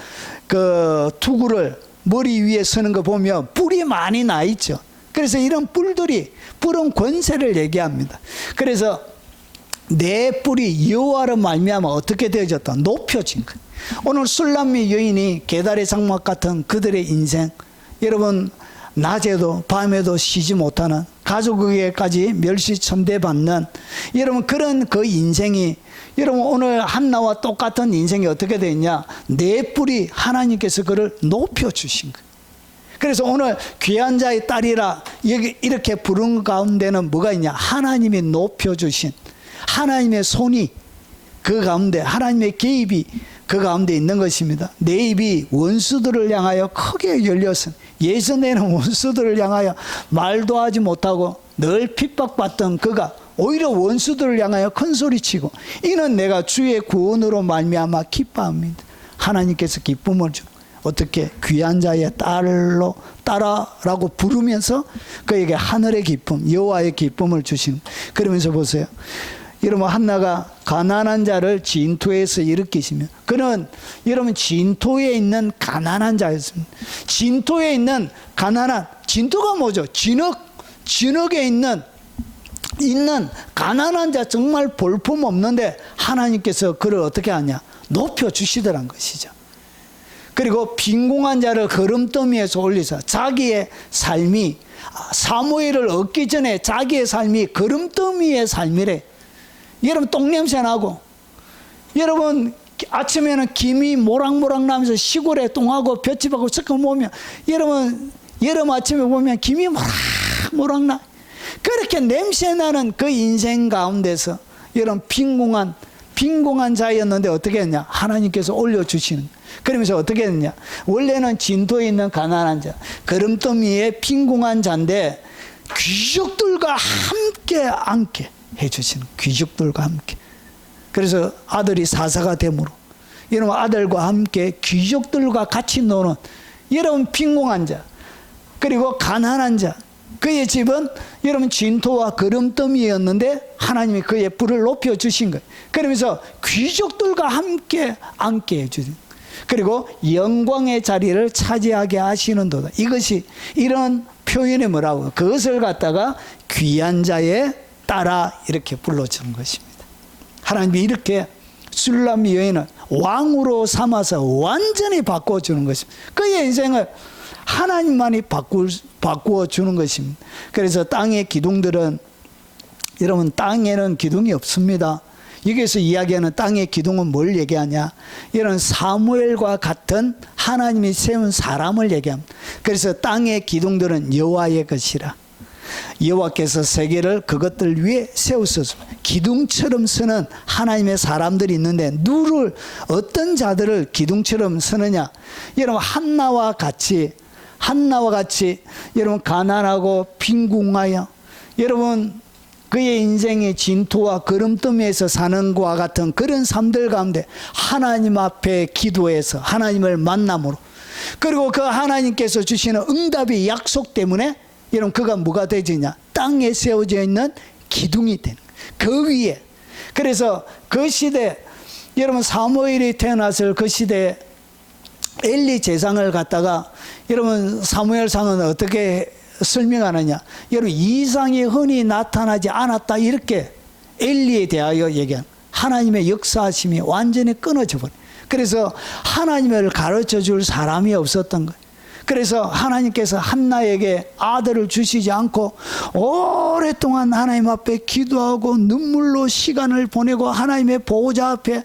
그 투구를 머리 위에 쓰는 거 보면 뿔이 많이 나 있죠. 그래서 이런 뿔은 권세를 얘기합니다. 그래서 내 뿔이 여호와로 말미암아 어떻게 되어졌다? 높여진 거예요. 오늘 술람미 여인이 계달의 장막 같은 그들의 인생, 여러분 낮에도 밤에도 쉬지 못하는, 가족에게까지 멸시천대받는, 여러분 그런 그 인생이, 여러분 오늘 한나와 똑같은 인생이 어떻게 되었냐? 내 뿔이 하나님께서 그를 높여주신 거예요. 그래서 오늘 귀한 자의 딸이라 이렇게 부른 가운데는 뭐가 있냐? 하나님이 높여주신, 하나님의 손이 그 가운데, 하나님의 개입이 그 가운데 있는 것입니다. 내 입이 원수들을 향하여 크게 열렸은, 예전에는 원수들을 향하여 말도 하지 못하고 늘 핍박받던 그가 오히려 원수들을 향하여 큰 소리치고, 이는 내가 주의 구원으로 말미암아 기뻐합니다. 하나님께서 기쁨을 주고, 어떻게 귀한 자의 딸아라고 부르면서 그에게 하늘의 기쁨, 여호와의 기쁨을 주신. 그러면서 보세요. 여러분 한나가 가난한 자를 진토에서 일으키시며, 그는 여러분 진토에 있는 가난한 자였습니다. 진토에 있는 가난한, 진토가 뭐죠? 진흙에 있는 가난한 자, 정말 볼품 없는데 하나님께서 그를 어떻게 하냐? 높여주시더란 것이죠. 그리고 빈궁한 자를 걸음더미에서 올리사, 자기의 삶이, 사무엘을 얻기 전에 자기의 삶이 걸음더미의 삶이래. 여러분 똥냄새 나고, 여러분 아침에는 김이 모락모락 나면서 시골에 똥하고 볏짚하고 섞어 모으면, 여러분 여름 아침에 보면 김이 모락모락 나. 그렇게 냄새 나는 그 인생 가운데서 여러분 빈궁한 자였는데 어떻게 했냐? 하나님께서 올려주시는. 그러면서 어떻게 했냐? 원래는 진도에 있는 가난한 자, 걸음더미에 빈궁한 자인데 귀족들과 함께 앉게 해주시는, 귀족들과 함께. 그래서 아들이 사사가 되므로 여러분 아들과 함께 귀족들과 같이 노는 여러분 빈궁한 자, 그리고 가난한 자, 그의 집은 여러분 진토와 거름더미였는데 하나님이 그의 뿔을 높여주신 거예요. 그러면서 귀족들과 함께 앉게 해주신, 그리고 영광의 자리를 차지하게 하시는도다. 이것이 이런 표현이 뭐라고, 그것을 갖다가 귀한 자의 딸아 이렇게 불러주는 것입니다. 하나님이 이렇게 술람 여인을 왕으로 삼아서 완전히 바꿔주는 것입니다. 그의 인생을 하나님만이 바꾸어 주는 것입니다. 그래서 땅의 기둥들은, 여러분 땅에는 기둥이 없습니다. 여기서 이야기하는 땅의 기둥은 뭘 얘기하냐, 이런 사무엘과 같은 하나님이 세운 사람을 얘기합니다. 그래서 땅의 기둥들은 여호와의 것이라, 여호와께서 세계를 그것들 위에 세우셨습니다. 기둥처럼 서는 하나님의 사람들이 있는데 누를, 어떤 자들을 기둥처럼 서느냐, 여러분 한나와 같이 여러분 가난하고 빈궁하여 여러분 그의 인생의 진토와 거름더미에서 사는 것과 같은 그런 삶들 가운데 하나님 앞에 기도해서 하나님을 만남으로, 그리고 그 하나님께서 주시는 응답의 약속 때문에 여러분 그가 뭐가 되지냐, 땅에 세워져 있는 기둥이 되는 그 위에. 그래서 그 시대, 여러분 사무엘이 태어났을 그 시대에 엘리 제사를 갖다가 여러분 사무엘상은 어떻게 설명하느냐, 여러분 이상이 흔히 나타나지 않았다 이렇게 엘리에 대하여 얘기한, 하나님의 역사하심이 완전히 끊어져 버려. 그래서 하나님을 가르쳐 줄 사람이 없었던 거예요. 그래서 하나님께서 한나에게 아들을 주시지 않고 오랫동안 하나님 앞에 기도하고 눈물로 시간을 보내고 하나님의 보호자 앞에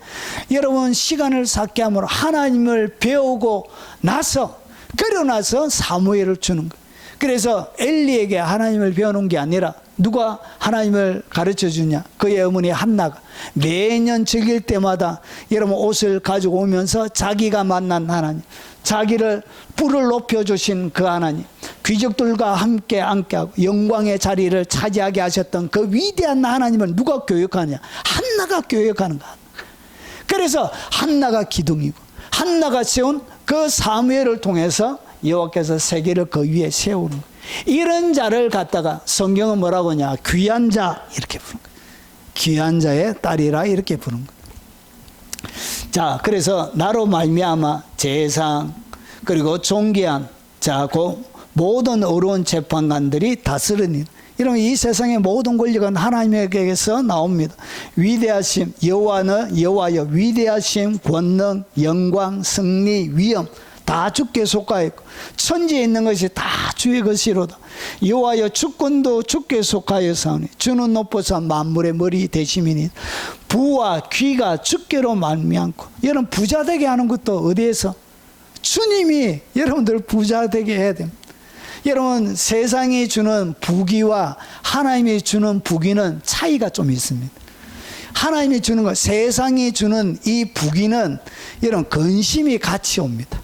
여러분 시간을 삭게 함으로 하나님을 배우고 나서, 그러고 나서 사무엘을 주는 거예요. 그래서 엘리에게 하나님을 배우는 게 아니라 누가 하나님을 가르쳐 주냐, 그의 어머니 한나가 매년 즐길 때마다 여러분 옷을 가지고 오면서 자기가 만난 하나님, 자기를 뿔을 높여주신 그 하나님, 귀족들과 함께 앉게하고 영광의 자리를 차지하게 하셨던 그 위대한 하나님을 누가 교육하냐, 한나가 교육하는 거야. 그래서 한나가 기둥이고, 한나가 세운 그 사무엘을 통해서 여호와께서 세계를 그 위에 세우는 거예요. 이런 자를 갖다가 성경은 뭐라고 하냐, 귀한 자 이렇게 부른 거예요. 귀한 자의 딸이라 이렇게 부른 거예요. 자, 그래서 나로 말미암아 재상 그리고 존귀한 자, 그 모든 어려운 재판관들이 다스리는, 이러면 이 세상의 모든 권력은 하나님에게서 나옵니다. 위대하심, 여호와는 여호와여 위대하심, 권능, 영광, 승리, 위엄 다 주께 속하였고 천지에 있는 것이 다 주의 것이로다. 여호와여 주권도 주께 속하였사오니 주는 높아서 만물의 머리 되심이니 부와 귀가 주께로 말미암고. 여러분 부자 되게 하는 것도 어디에서? 주님이 여러분들 부자 되게 해야 됩니다. 여러분 세상이 주는 부귀와 하나님이 주는 부귀는 차이가 좀 있습니다. 하나님이 주는 것, 세상이 주는 이 부귀는 여러분 근심이 같이 옵니다.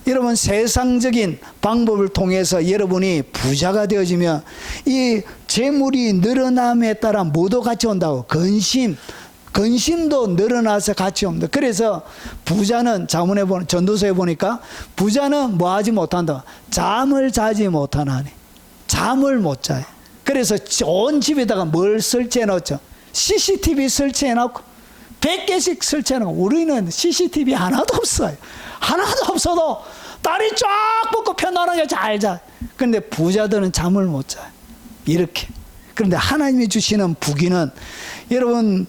여러분 세상적인 방법을 통해서 여러분이 부자가 되어지면 이 재물이 늘어남에 따라 뭐도 같이 온다고, 근심도 늘어나서 같이 옵니다. 그래서 부자는 자문에 보는, 전도서에 보니까 부자는 뭐 하지 못한다, 잠을 자지 못하나니, 잠을 못 자요. 그래서 온 집에다가 뭘 설치해 놓죠? CCTV 설치해 놓고 100개씩 설치해 놓고. 우리는 CCTV 하나도 없어요. 하나도 없어도 다리 쫙 뻗고 편안하게 잘 자. 그런데 부자들은 잠을 못 자요. 이렇게. 그런데 하나님이 주시는 부귀는, 여러분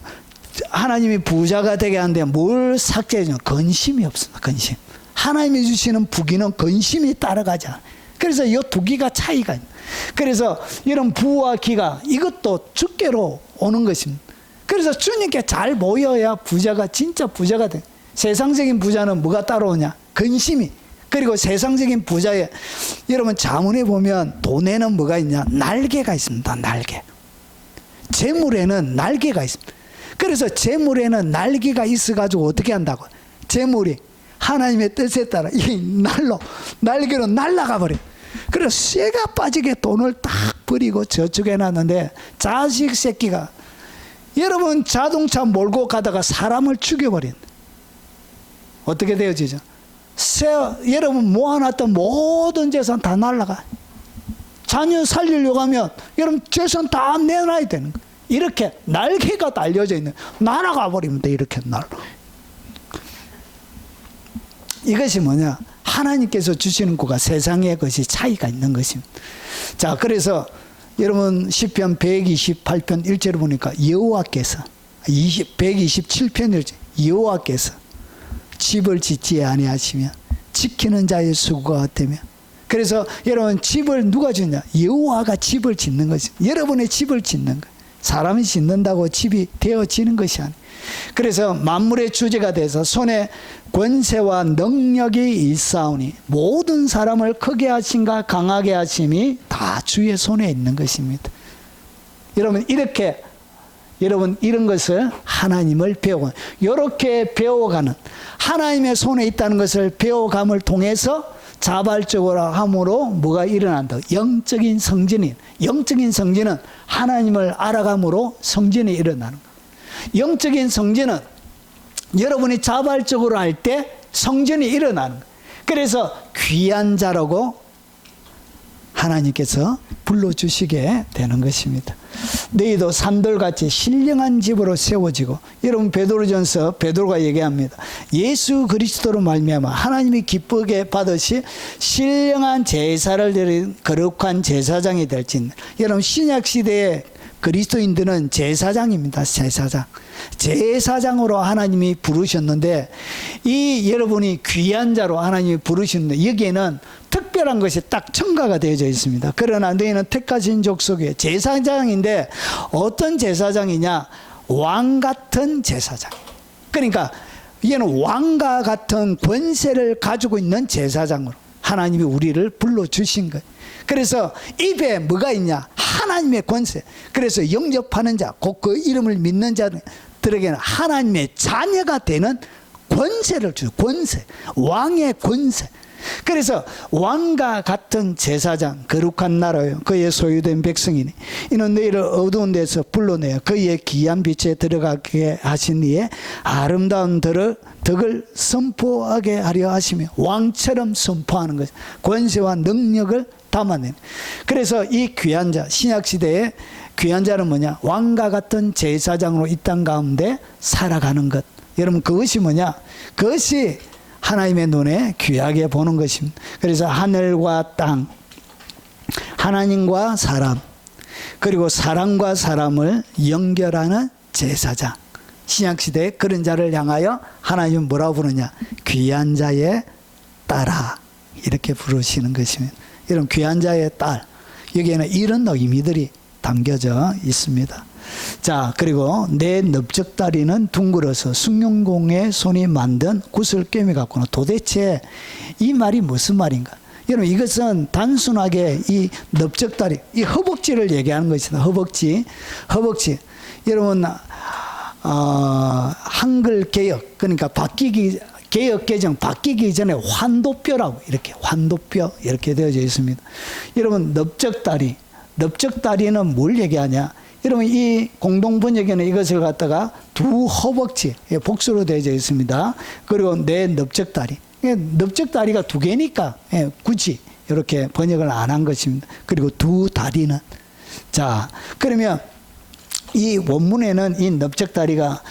하나님이 부자가 되게 하는데 뭘 삭제해 주냐, 근심이 없습니다. 근심. 하나님이 주시는 부귀는 근심이 따라가지 않아요. 그래서 이 부귀가 차이가 있는. 그래서 이런 부와 귀가 이것도 주께로 오는 것입니다. 그래서 주님께 잘 모여야 부자가 진짜 부자가 돼. 세상적인 부자는 뭐가 따라오냐, 근심이. 그리고 세상적인 부자에 여러분 자문에 보면 돈에는 뭐가 있냐, 날개가 있습니다. 날개. 재물에는 날개가 있습니다. 그래서 재물에는 날개가 있어가지고 어떻게 한다고, 재물이 하나님의 뜻에 따라 이 날개로 날아가 버려. 그래서 쇠가 빠지게 돈을 딱 버리고 저축해 놨는데 자식 새끼가 여러분 자동차 몰고 가다가 사람을 죽여버린다. 어떻게 되어지죠? 여러분 모아놨던 모든 재산 다 날아가. 자녀 살리려고 하면 여러분 재산 다 내놔야 되는 거예요. 이렇게 날개가 달려져 있는, 날아가 버리면 돼. 이렇게 날아. 이것이 뭐냐? 하나님께서 주시는 것과 세상의 것이 차이가 있는 것입니다. 자, 그래서 여러분 시편 128편 1절을 보니까 여호와께서 127편 1절 여호와께서 집을 짓지 아니하시며 지키는 자의 수고가 어때며. 그래서 여러분 집을 누가 짓냐? 여호와가 집을 짓는 것이, 여러분의 집을 짓는 것. 사람이 짓는다고 집이 되어지는 것이 아니에요. 그래서 만물의 주제가 돼서 손에 권세와 능력이 있사오니 모든 사람을 크게 하신가 강하게 하심이 다 주의 손에 있는 것입니다. 여러분 이렇게 여러분 이런 것을 하나님을 배우고 이렇게 배워가는, 하나님의 손에 있다는 것을 배워감을 통해서 자발적으로 함으로 뭐가 일어난다? 영적인 성진이. 영적인 성진은 하나님을 알아감으로 성진이 일어나는 거예요. 영적인 성진은 여러분이 자발적으로 할 때 성진이 일어나는 거예요. 그래서 귀한 자라고 하나님께서 불러주시게 되는 것입니다. 너희도 산돌같이 신령한 집으로 세워지고, 여러분 베드로전서 베드로가 얘기합니다. 예수 그리스도로 말미암아 하나님이 기쁘게 받으시 신령한 제사를 드린 거룩한 제사장이 될진. 여러분 신약시대에 그리스도인들은 제사장입니다. 제사장. 제사장으로 하나님이 부르셨는데, 이 여러분이 귀한 자로 하나님이 부르셨는데 여기에는 특별한 것이 딱 첨가가 되어져 있습니다. 그러나 너희는 택하신 족속의 제사장인데, 어떤 제사장이냐? 왕 같은 제사장. 그러니까 얘는 왕과 같은 권세를 가지고 있는 제사장으로 하나님이 우리를 불러주신 거예요. 그래서 입에 뭐가 있냐? 하나님의 권세. 그래서 영접하는 자, 곧 그 이름을 믿는 자들에게는 하나님의 자녀가 되는 권세를 주죠. 권세. 왕의 권세. 그래서 왕과 같은 제사장, 거룩한 나라요, 그의 소유된 백성이니 이는 너희를 어두운 데서 불러내어 그의 귀한 빛에 들어가게 하신 이에 아름다운 덕을 선포하게 하려 하시며, 왕처럼 선포하는 것, 권세와 능력을 담아내는. 그래서 이 귀한 자, 신약시대에 귀한 자는 뭐냐? 왕과 같은 제사장으로 이 땅 가운데 살아가는 것. 여러분 그것이 뭐냐? 그것이 하나님의 눈에 귀하게 보는 것입니다. 그래서 하늘과 땅, 하나님과 사람, 그리고 사람과 사람을 연결하는 제사장. 신약시대에 그런 자를 향하여 하나님은 뭐라고 부르냐? 귀한 자의 딸아, 이렇게 부르시는 것입니다. 이런 귀한 자의 딸, 여기에는 이런 의미들이 담겨져 있습니다. 자, 그리고 내 넓적다리는 둥글어서 숭룡공의 손이 만든 구슬깨미 같구나. 도대체 이 말이 무슨 말인가? 여러분 이것은 단순하게 이 넓적다리, 이 허벅지를 얘기하는 것이다. 허벅지. 여러분 한글 개혁, 그러니까 개혁 개정 바뀌기 전에 환도뼈라고, 이렇게 환도뼈 이렇게 되어져 있습니다. 여러분 넓적다리는 뭘 얘기하냐? 여러분 이 공동번역에는 이것을 갖다가 두 허벅지, 복수로 되어져 있습니다. 그리고 내 넓적다리, 넓적다리가 두 개니까 굳이 이렇게 번역을 안 한 것입니다. 그리고 두 다리는, 자 그러면 이 원문에는 이 넓적다리가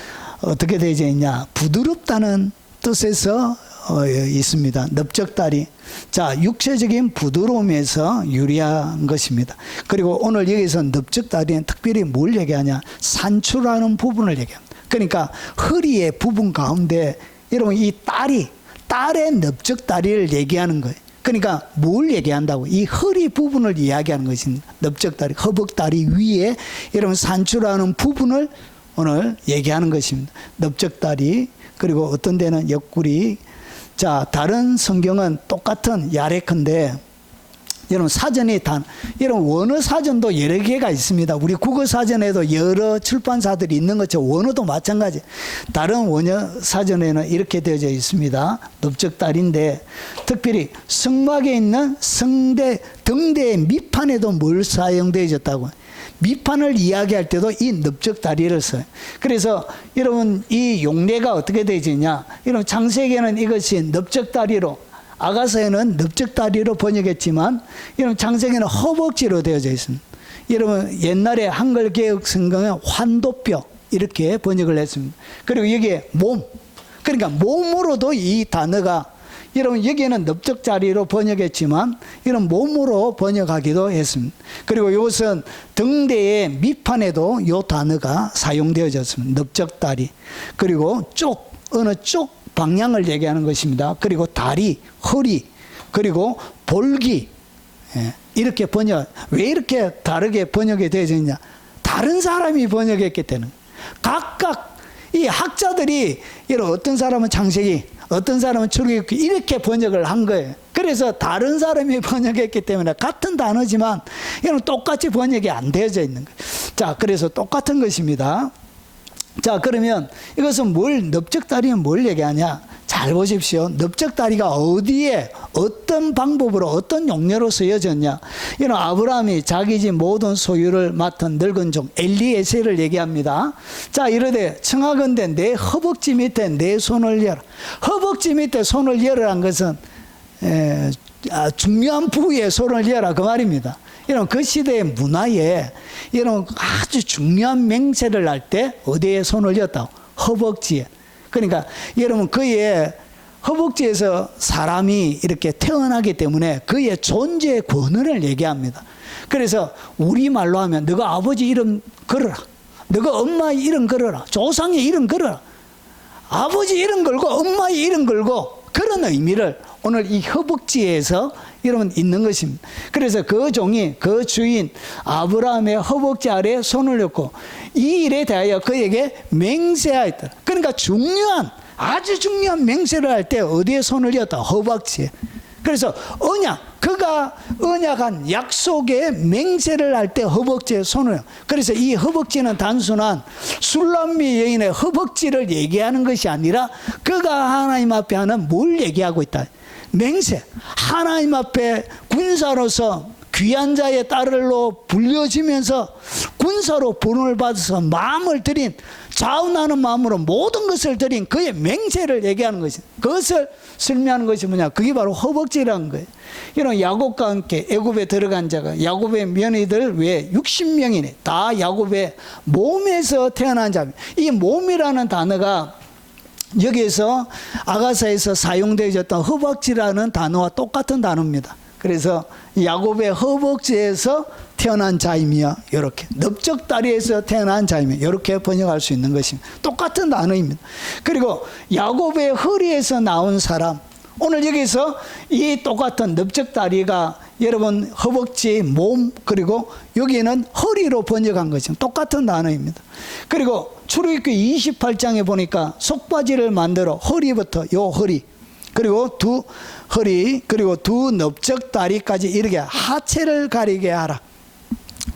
어떻게 되어져 있냐? 부드럽다는 뜻에서 있습니다. 넓적다리. 자, 육체적인 부드러움에서 유리한 것입니다. 그리고 오늘 여기서 넓적다리는 특별히 뭘 얘기하냐? 산출하는 부분을 얘기합니다. 그러니까 허리의 부분 가운데 여러분 이 딸의 넓적다리를 얘기하는 거예요. 그러니까 뭘 얘기한다고? 이 허리 부분을 이야기하는 것입니다. 넓적다리, 허벅다리 위에 여러분 산출하는 부분을 오늘 얘기하는 것입니다. 넓적다리, 그리고 어떤 데는 옆구리. 자, 다른 성경은 똑같은 야레컨데, 여러분 사전이 여러분 원어 사전도 여러 개가 있습니다. 우리 국어 사전에도 여러 출판사들이 있는 것처럼 원어도 마찬가지. 다른 원어 사전에는 이렇게 되어져 있습니다. 넓적다리인데 특별히 성막에 있는 등대의 밑판에도 뭘 사용되어졌다고? 밑판을 이야기할 때도 이 넓적다리를 써요. 그래서 여러분 이 용례가 어떻게 되지냐? 여러분 창세기에는 이것이 넓적다리로, 아가서에는 넓적다리로 번역했지만 여러분 창세기에는 허벅지로 되어져 있습니다. 여러분 옛날에 한글 개혁 성경에 환도뼈 이렇게 번역을 했습니다. 그리고 여기에 몸, 그러니까 몸으로도 이 단어가, 여러분 여기에는 넓적다리로 번역했지만 이런 몸으로 번역하기도 했습니다. 그리고 이것은 등대의 밑판에도 이 단어가 사용되어졌습니다. 넓적다리. 그리고 쪽, 어느 쪽 방향을 얘기하는 것입니다. 그리고 다리, 허리, 그리고 볼기. 이렇게 번역. 왜 이렇게 다르게 번역이 되어져 있냐? 다른 사람이 번역했기 때문에. 각각 이 학자들이, 이런 어떤 사람은 창세기, 어떤 사람은 출애굽기 이렇게 번역을 한 거예요. 그래서 다른 사람이 번역했기 때문에 같은 단어지만 이건 똑같이 번역이 안 되어져 있는 거예요. 자, 그래서 똑같은 것입니다. 자, 그러면 이것은 넓적다리는 뭘 얘기하냐? 잘 보십시오. 넓적다리가 어디에 어떤 방법으로 어떤 용례로 쓰여졌냐? 이런 아브라함이 자기 집 모든 소유를 맡은 늙은 종 엘리에셀을 얘기합니다. 자, 이르되 청하건대 내 허벅지 밑에 내 손을 열어. 허벅지 밑에 손을 열으란 것은 중요한 부위에 손을 열어 그 말입니다. 이런 그 시대의 문화에 이런 아주 중요한 맹세를 할 때 어디에 손을 였다고? 허벅지에. 그러니까 여러분 그의 허벅지에서 사람이 이렇게 태어나기 때문에 그의 존재의 권한을 얘기합니다. 그래서 우리말로 하면 너가 아버지 이름 걸어라, 너가 엄마의 이름 걸어라, 조상의 이름 걸어라, 아버지 이름 걸고 엄마의 이름 걸고, 그런 의미를 오늘 이 허벅지에서 여러분 있는 것입니다. 그래서 그 종이, 그 주인 아브라함의 허벅지 아래에 손을 얹고 이 일에 대하여 그에게 맹세하였다. 그러니까 중요한, 아주 중요한 맹세를 할 때 어디에 손을 얹었다? 허벅지에. 그래서 언약, 그가 언약한 약속의 맹세를 할 때 허벅지에 손을. 그래서 이 허벅지는 단순한 술람미 여인의 허벅지를 얘기하는 것이 아니라 그가 하나님 앞에 하는 뭘 얘기하고 있다? 맹세. 하나님 앞에 군사로서 귀한 자의 딸로 불려지면서 군사로 부름을 받아서 마음을 들인, 자원하는 마음으로 모든 것을 드린 그의 맹세를 얘기하는 것이, 그것을 설명하는 것이 뭐냐? 그게 바로 허벅지라는 거예요. 이런 야곱과 함께 애굽에 들어간 자가, 야곱의 며느리들 외에 60명이네. 다 야곱의 몸에서 태어난 자입니다. 이 몸이라는 단어가 여기에서 아가사에서 사용되어졌던 허벅지라는 단어와 똑같은 단어입니다. 그래서 야곱의 허벅지에서 태어난 자이며, 이렇게 넓적다리에서 태어난 자이며, 이렇게 번역할 수 있는 것입니다. 똑같은 단어입니다. 그리고 야곱의 허리에서 나온 사람, 오늘 여기서 이 똑같은 넓적다리가 여러분 허벅지, 몸, 그리고 여기는 허리로 번역한 것이 똑같은 단어입니다. 그리고 출애굽기 28장에 보니까 속바지를 만들어 허리부터, 요 허리, 그리고 두 허리, 그리고 두 넓적다리까지 이렇게 하체를 가리게 하라.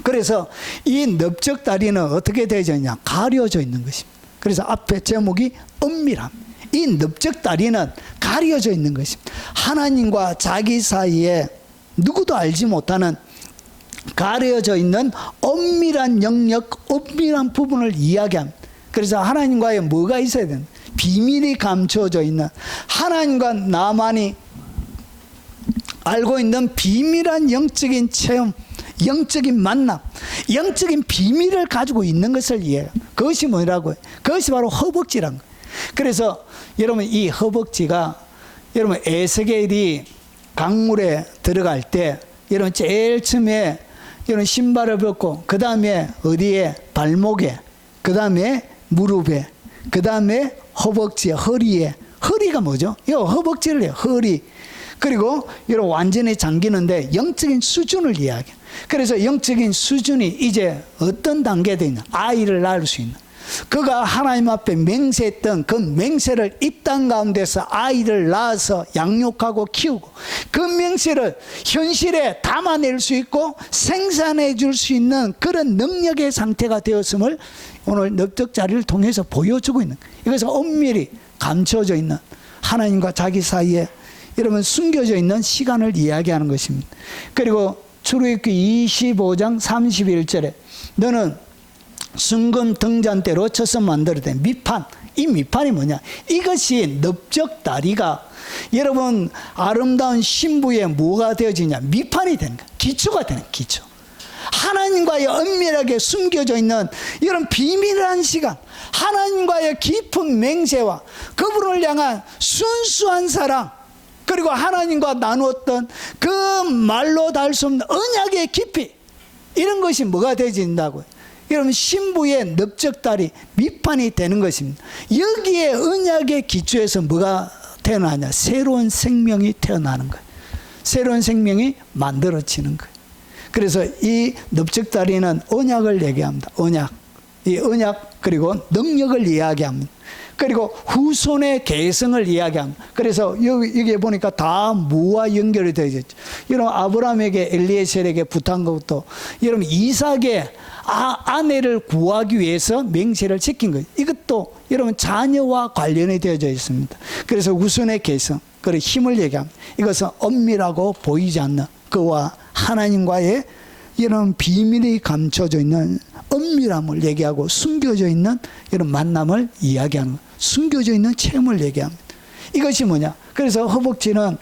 그래서 이 넓적다리는 어떻게 되어져 있냐? 가려져 있는 것입니다. 그래서 앞에 제목이 은밀함. 이 넓적다리는 가려져 있는 것입니다. 하나님과 자기 사이에 누구도 알지 못하는 가려져 있는 엄밀한 영역, 엄밀한 부분을 이야기합니다. 그래서 하나님과의 뭐가 있어야 되는? 비밀이 감춰져 있는, 하나님과 나만이 알고 있는 비밀한 영적인 체험, 영적인 만남, 영적인 비밀을 가지고 있는 것을 이해해요. 그것이 뭐라고요? 그것이 바로 허벅지란 거예요. 그래서 여러분 이 허벅지가, 여러분 에스겔이 강물에 들어갈 때 여러분 제일 처음에 여러분 신발을 벗고, 그 다음에 어디에? 발목에, 그 다음에 무릎에, 그 다음에 허벅지에, 허리에. 허리가 뭐죠? 이 허벅지를 해요. 허리. 그리고 이런 완전히 잠기는데 영적인 수준을 이야기해요. 그래서 영적인 수준이 이제 어떤 단계에 되냐? 아이를 낳을 수 있는. 그가 하나님 앞에 맹세했던 그 맹세를 이 땅 가운데서 아이를 낳아서 양육하고 키우고, 그 맹세를 현실에 담아낼 수 있고 생산해 줄 수 있는 그런 능력의 상태가 되었음을 오늘 넓적다리를 통해서 보여주고 있는, 이것은 엄밀히 감춰져 있는 하나님과 자기 사이에 여러분 숨겨져 있는 시간을 이야기하는 것입니다. 그리고 출애굽기 25장 31절에 너는 순금 등잔대로 쳐서 만들어낸 밑판. 이 밑판이 뭐냐? 이것이 넓적다리가 여러분 아름다운 신부의 뭐가 되어지냐? 밑판이 되는 거야. 기초가 되는 거야. 기초. 하나님과의 은밀하게 숨겨져 있는 이런 비밀한 시간, 하나님과의 깊은 맹세와 그분을 향한 순수한 사랑, 그리고 하나님과 나누었던 그 말로 닿을 수 없는 언약의 깊이, 이런 것이 뭐가 되어진다고요? 여러분 신부의 넓적다리 밑판이 되는 것입니다. 여기에 언약의 기초에서 뭐가 태어나냐? 새로운 생명이 태어나는 거예요. 새로운 생명이 만들어지는 거예요. 그래서 이 넓적다리는 언약을 얘기합니다. 언약. 이 언약 그리고 능력을 이야기합니다. 그리고 후손의 계승을 이야기합니다. 그래서 여기에 보니까 다 무와 연결이 되어 있죠. 여러분 아브라함에게 엘리에셀에게 부탁한 것도 여러분 이삭의 아내를 구하기 위해서 맹세를 지킨 거예요. 이것도 여러분 자녀와 관련이 되어져 있습니다. 그래서 후손의 계승 그리고 힘을 얘기합니다. 이것은 엄밀하고 보이지 않는 그와 하나님과의 이런 비밀이 감춰져 있는 은밀함을 얘기하고 숨겨져 있는 이런 만남을 이야기하는 거예요. 숨겨져 있는 체험을 얘기합니다. 이것이 뭐냐? 그래서 허벅지는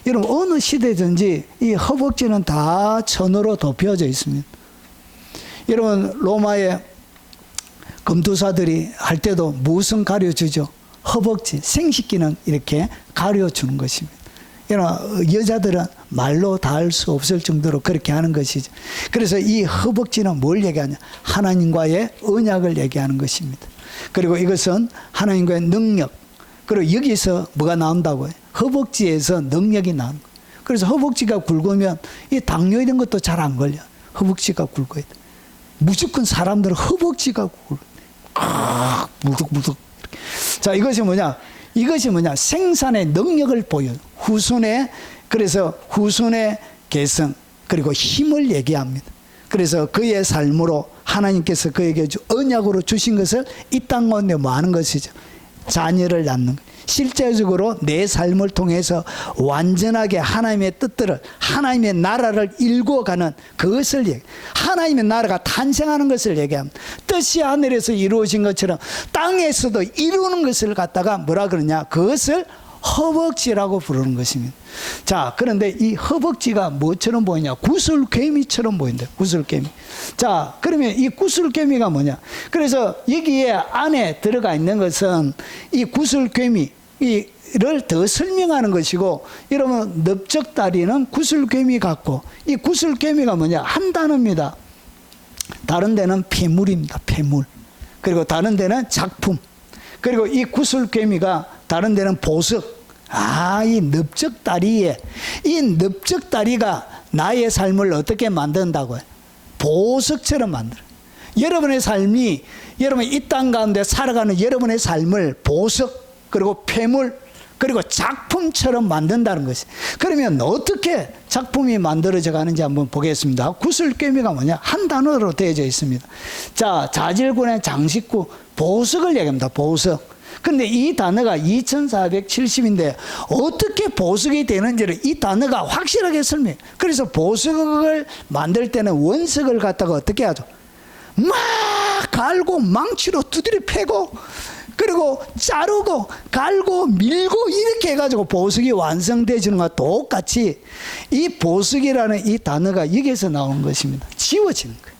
여러분 어느 시대든지 이 허벅지는 다 천으로 덮여져 있습니다. 여러분 로마의 검투사들이 할 때도 무슨 가려주죠? 허벅지, 생식기는 이렇게 가려주는 것입니다. 여러분 여자들은 말로 닿을 수 없을 정도로 그렇게 하는 것이죠. 그래서 이 허벅지는 뭘 얘기하냐? 하나님과의 언약을 얘기하는 것입니다. 그리고 이것은 하나님과의 능력, 그리고 여기서 뭐가 나온다고요? 허벅지에서 능력이 나오는 거예요. 그래서 허벅지가 굵으면 이 당뇨 이런 것도 잘 안 걸려. 허벅지가 굵어야 돼. 무조건 사람들은 허벅지가 굵어. 무득무득. 자, 이것이 뭐냐? 이것이 뭐냐? 생산의 능력을 보여. 그래서 후손의 계승, 그리고 힘을 얘기합니다. 그래서 그의 삶으로 하나님께서 그에게 언약으로 주신 것을 이 땅 가운데 뭐 하는 것이죠? 자녀를 낳는 것. 실제적으로 내 삶을 통해서 완전하게 하나님의 뜻들을, 하나님의 나라를 일궈가는 그것을 얘기해요. 하나님의 나라가 탄생하는 것을 얘기합니다. 뜻이 하늘에서 이루어진 것처럼 땅에서도 이루는 것을 갖다가 뭐라 그러냐? 그것을 허벅지라고 부르는 것입니다. 자, 그런데 이 허벅지가 뭐처럼 보이냐? 구슬개미처럼 보인다. 구슬개미. 자, 그러면 이 구슬개미가 뭐냐? 그래서 여기에 안에 들어가 있는 것은 이 구슬개미를 더 설명하는 것이고, 여러분 넓적다리는 구슬개미 같고, 이 구슬개미가 뭐냐? 한 단어입니다. 다른 데는 폐물입니다. 폐물. 그리고 다른 데는 작품. 그리고 이 구슬개미가 다른 데는 보석. 이 넓적다리에, 이 넓적다리가 나의 삶을 어떻게 만든다고요? 보석처럼 만들어. 여러분의 삶이, 여러분 이 땅 가운데 살아가는 여러분의 삶을 보석, 그리고 폐물, 그리고 작품처럼 만든다는 것이. 그러면 어떻게 작품이 만들어져 가는지 한번 보겠습니다. 구슬개미가 뭐냐? 한 단어로 되어져 있습니다. 자, 자질구레 장식구, 보석을 얘기합니다. 보석. 근데 이 단어가 2470인데 어떻게 보석이 되는지를 이 단어가 확실하게 설명해요. 그래서 보석을 만들 때는 원석을 갖다가 어떻게 하죠? 막 갈고 망치로 두드려 패고, 그리고 자르고 갈고 밀고 이렇게 해가지고 보석이 완성되지는 것과 똑같이 이 보석이라는 이 단어가 여기에서 나오는 것입니다. 지워지는 거예요.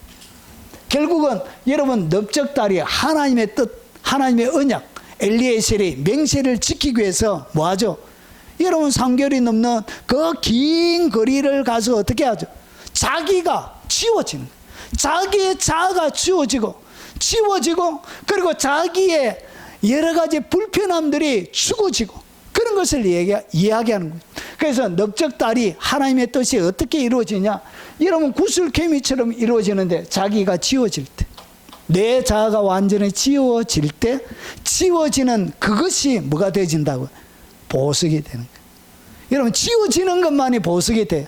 결국은 여러분 넓적다리, 하나님의 뜻, 하나님의 언약, 엘리에셀이 맹세를 지키기 위해서 뭐 하죠? 여러분 3개월이 넘는 그 긴 거리를 가서 어떻게 하죠? 자기가 지워지는 거예요. 자기의 자아가 지워지고 그리고 자기의 여러 가지 불편함들이 죽어지고, 그런 것을 이야기하는 거예요. 그래서 넓적다리, 하나님의 뜻이 어떻게 이루어지냐? 여러분 구슬개미처럼 이루어지는데, 자기가 지워질 때, 내 자아가 완전히 지워질 때, 지워지는 그것이 뭐가 되어진다고요? 보석이 되는 거예요. 여러분 지워지는 것만이 보석이 돼요.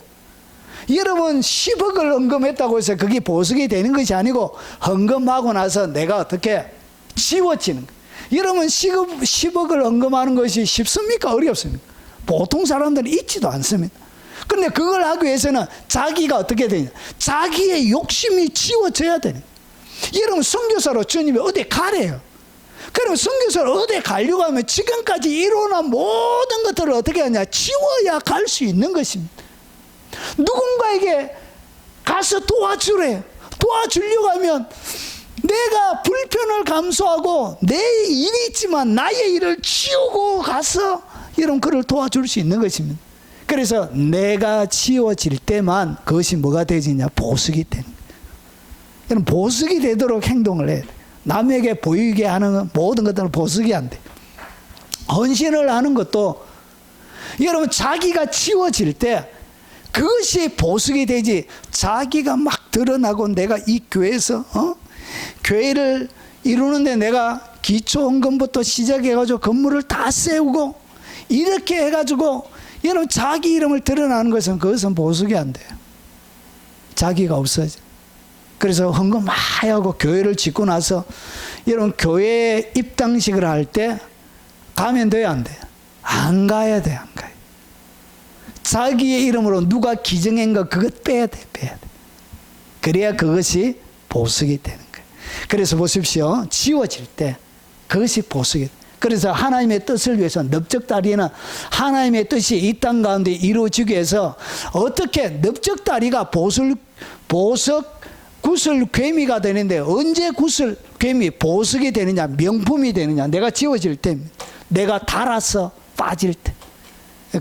여러분 10억을 헌금했다고 해서 그게 보석이 되는 것이 아니고, 헌금하고 나서 내가 어떻게 지워지는 거예요. 여러분 10억을 헌금하는 것이 쉽습니까? 어렵습니까? 보통 사람들은 있지도 않습니다. 그런데 그걸 하기 위해서는 자기가 어떻게 되냐? 자기의 욕심이 지워져야 되는 거예요. 여러분 선교사로 주님이 어디 가래요. 그럼 선교사로 어디 가려고 하면 지금까지 이루어난 모든 것들을 어떻게 하냐, 지워야 갈 수 있는 것입니다. 누군가에게 가서 도와주래. 도와주려고 하면 내가 불편을 감수하고 내 일이 있지만 나의 일을 지우고 가서 여러분 그를 도와줄 수 있는 것입니다. 그래서 내가 지워질 때만 그것이 뭐가 되지냐, 보석이 되는 거예요. 여러분 보석이 되도록 행동을 해야 돼요. 남에게 보이게 하는 모든 것들은 보석이 안 돼요. 헌신을 하는 것도 여러분 자기가 지워질 때 그것이 보석이 되지, 자기가 막 드러나고 내가 이 교회에서 교회를 이루는데 내가 기초헌금부터 시작해가지고 건물을 다 세우고 이렇게 해가지고 여러분 자기 이름을 드러나는 것은 그것은 보석이 안 돼요. 자기가 없어져. 그래서 헌금 많이 하고 교회를 짓고 나서 여러분 교회 입당식을 할 때 가면 돼요, 안 돼요? 안 가야 돼, 안 가요. 자기의 이름으로 누가 기증한 거 그것 빼야 돼, 빼야 돼. 그래야 그것이 보석이 되는 거예요. 그래서 보십시오. 지워질 때 그것이 보석이 돼요. 그래서 하나님의 뜻을 위해서 넓적다리는 하나님의 뜻이 이 땅 가운데 이루어지기 위해서 어떻게 넓적다리가 보석 구슬 괴미가 되는데 언제 구슬 괴미 보석이 되느냐, 명품이 되느냐, 내가 지워질 때, 내가 달아서 빠질 때.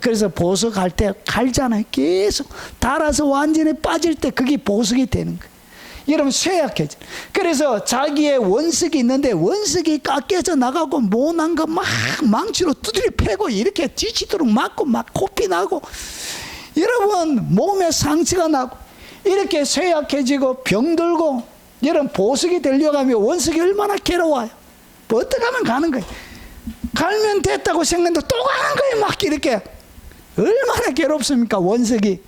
그래서 보석할 때 갈잖아요. 계속 달아서 완전히 빠질 때 그게 보석이 되는 거예요. 여러분 쇠약해져. 그래서 자기의 원석이 있는데 원석이 깎여져 나가고 못난 거 막 망치로 두드려 패고 이렇게 지치도록 맞고 막 코피 나고 여러분 몸에 상처가 나고 이렇게 쇠약해지고 병들고 여러분 보석이 되려고 하면 원석이 얼마나 괴로워요. 뭐 어떻게 하면 가는 거예요. 갈면 됐다고 생각했는데 또 가는 거예요. 막 이렇게 얼마나 괴롭습니까 원석이.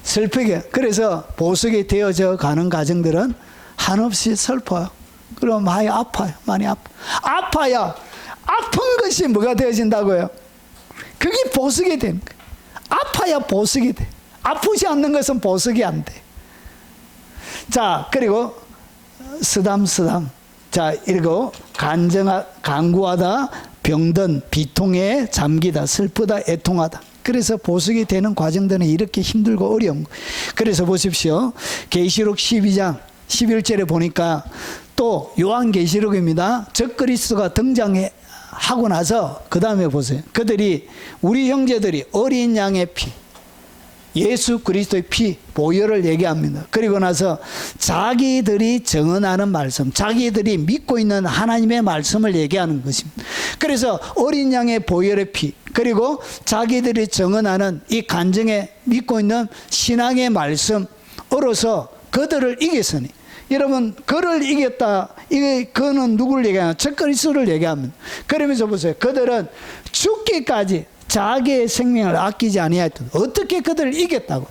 슬프게. 그래서 보석이 되어져 가는 가정들은 한없이 슬퍼요. 그럼 많이 아파요. 많이 아파야 아픈 것이 뭐가 되어진다고요? 그게 보석이 되는 거예요. 아파야 보석이 돼. 아프지 않는 것은 보석이 안 돼. 자, 그리고 쓰담쓰담. 자, 이러고 간구하다, 병든, 비통에 잠기다, 슬프다, 애통하다. 그래서 보석이 되는 과정들은 이렇게 힘들고 어려운 거예요. 그래서 보십시오. 계시록 12장 11절에 보니까 또 요한계시록입니다. 적그리스도가 등장하고 나서 그 다음에 보세요. 그들이 우리 형제들이 어린 양의 피, 예수 그리스도의 피, 보혈을 얘기합니다. 그리고 나서 자기들이 정언하는 말씀, 자기들이 믿고 있는 하나님의 말씀을 얘기하는 것입니다. 그래서 어린 양의 보혈의 피, 그리고 자기들이 정언하는 이 간증에 믿고 있는 신앙의 말씀으로서 그들을 이겼으니, 여러분 그를 이겼다, 그는 누구를 얘기하냐? 적그리스도를 얘기합니다. 그러면서 보세요. 그들은 죽기까지 자기의 생명을 아끼지 아니하였다. 어떻게 그들을 이겼다고?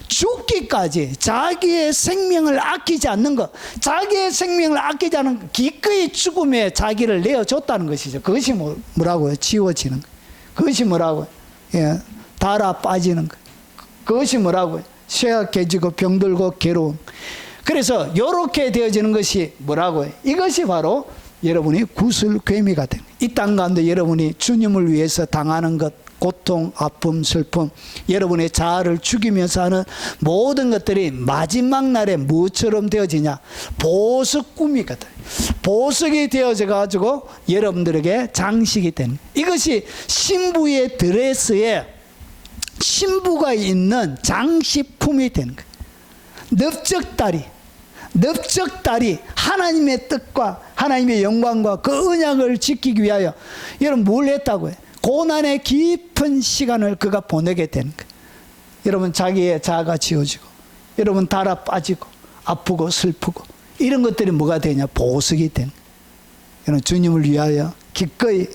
죽기까지 자기의 생명을 아끼지 않는 것, 자기의 생명을 아끼지 않은 것, 기꺼이 죽음에 자기를 내어줬다는 것이죠. 그것이 뭐라고요? 지워지는 것. 그것이 뭐라고요? 예, 달아 빠지는 것. 그것이 뭐라고요? 쇠약해지고 병들고 괴로움. 그래서 이렇게 되어지는 것이 뭐라고요? 이것이 바로 여러분이 구슬괴미가 되는 거예요. 이 땅 가운데 여러분이 주님을 위해서 당하는 것, 고통, 아픔, 슬픔, 여러분의 자아를 죽이면서 하는 모든 것들이 마지막 날에 무엇처럼 되어지냐? 보석 꾸미가 돼요. 보석이 되어져 가지고 여러분들에게 장식이 되는, 이것이 신부의 드레스에 신부가 있는 장식품이 되는 거예요. 넓적다리, 하나님의 뜻과 하나님의 영광과 그 언약을 지키기 위하여 여러분 뭘 했다고요? 고난의 깊은 시간을 그가 보내게 되는 거예요. 여러분 자기의 자아가 지워지고, 여러분 달아 빠지고, 아프고 슬프고, 이런 것들이 뭐가 되냐? 보석이 되는 거예요. 여러분 주님을 위하여 기꺼이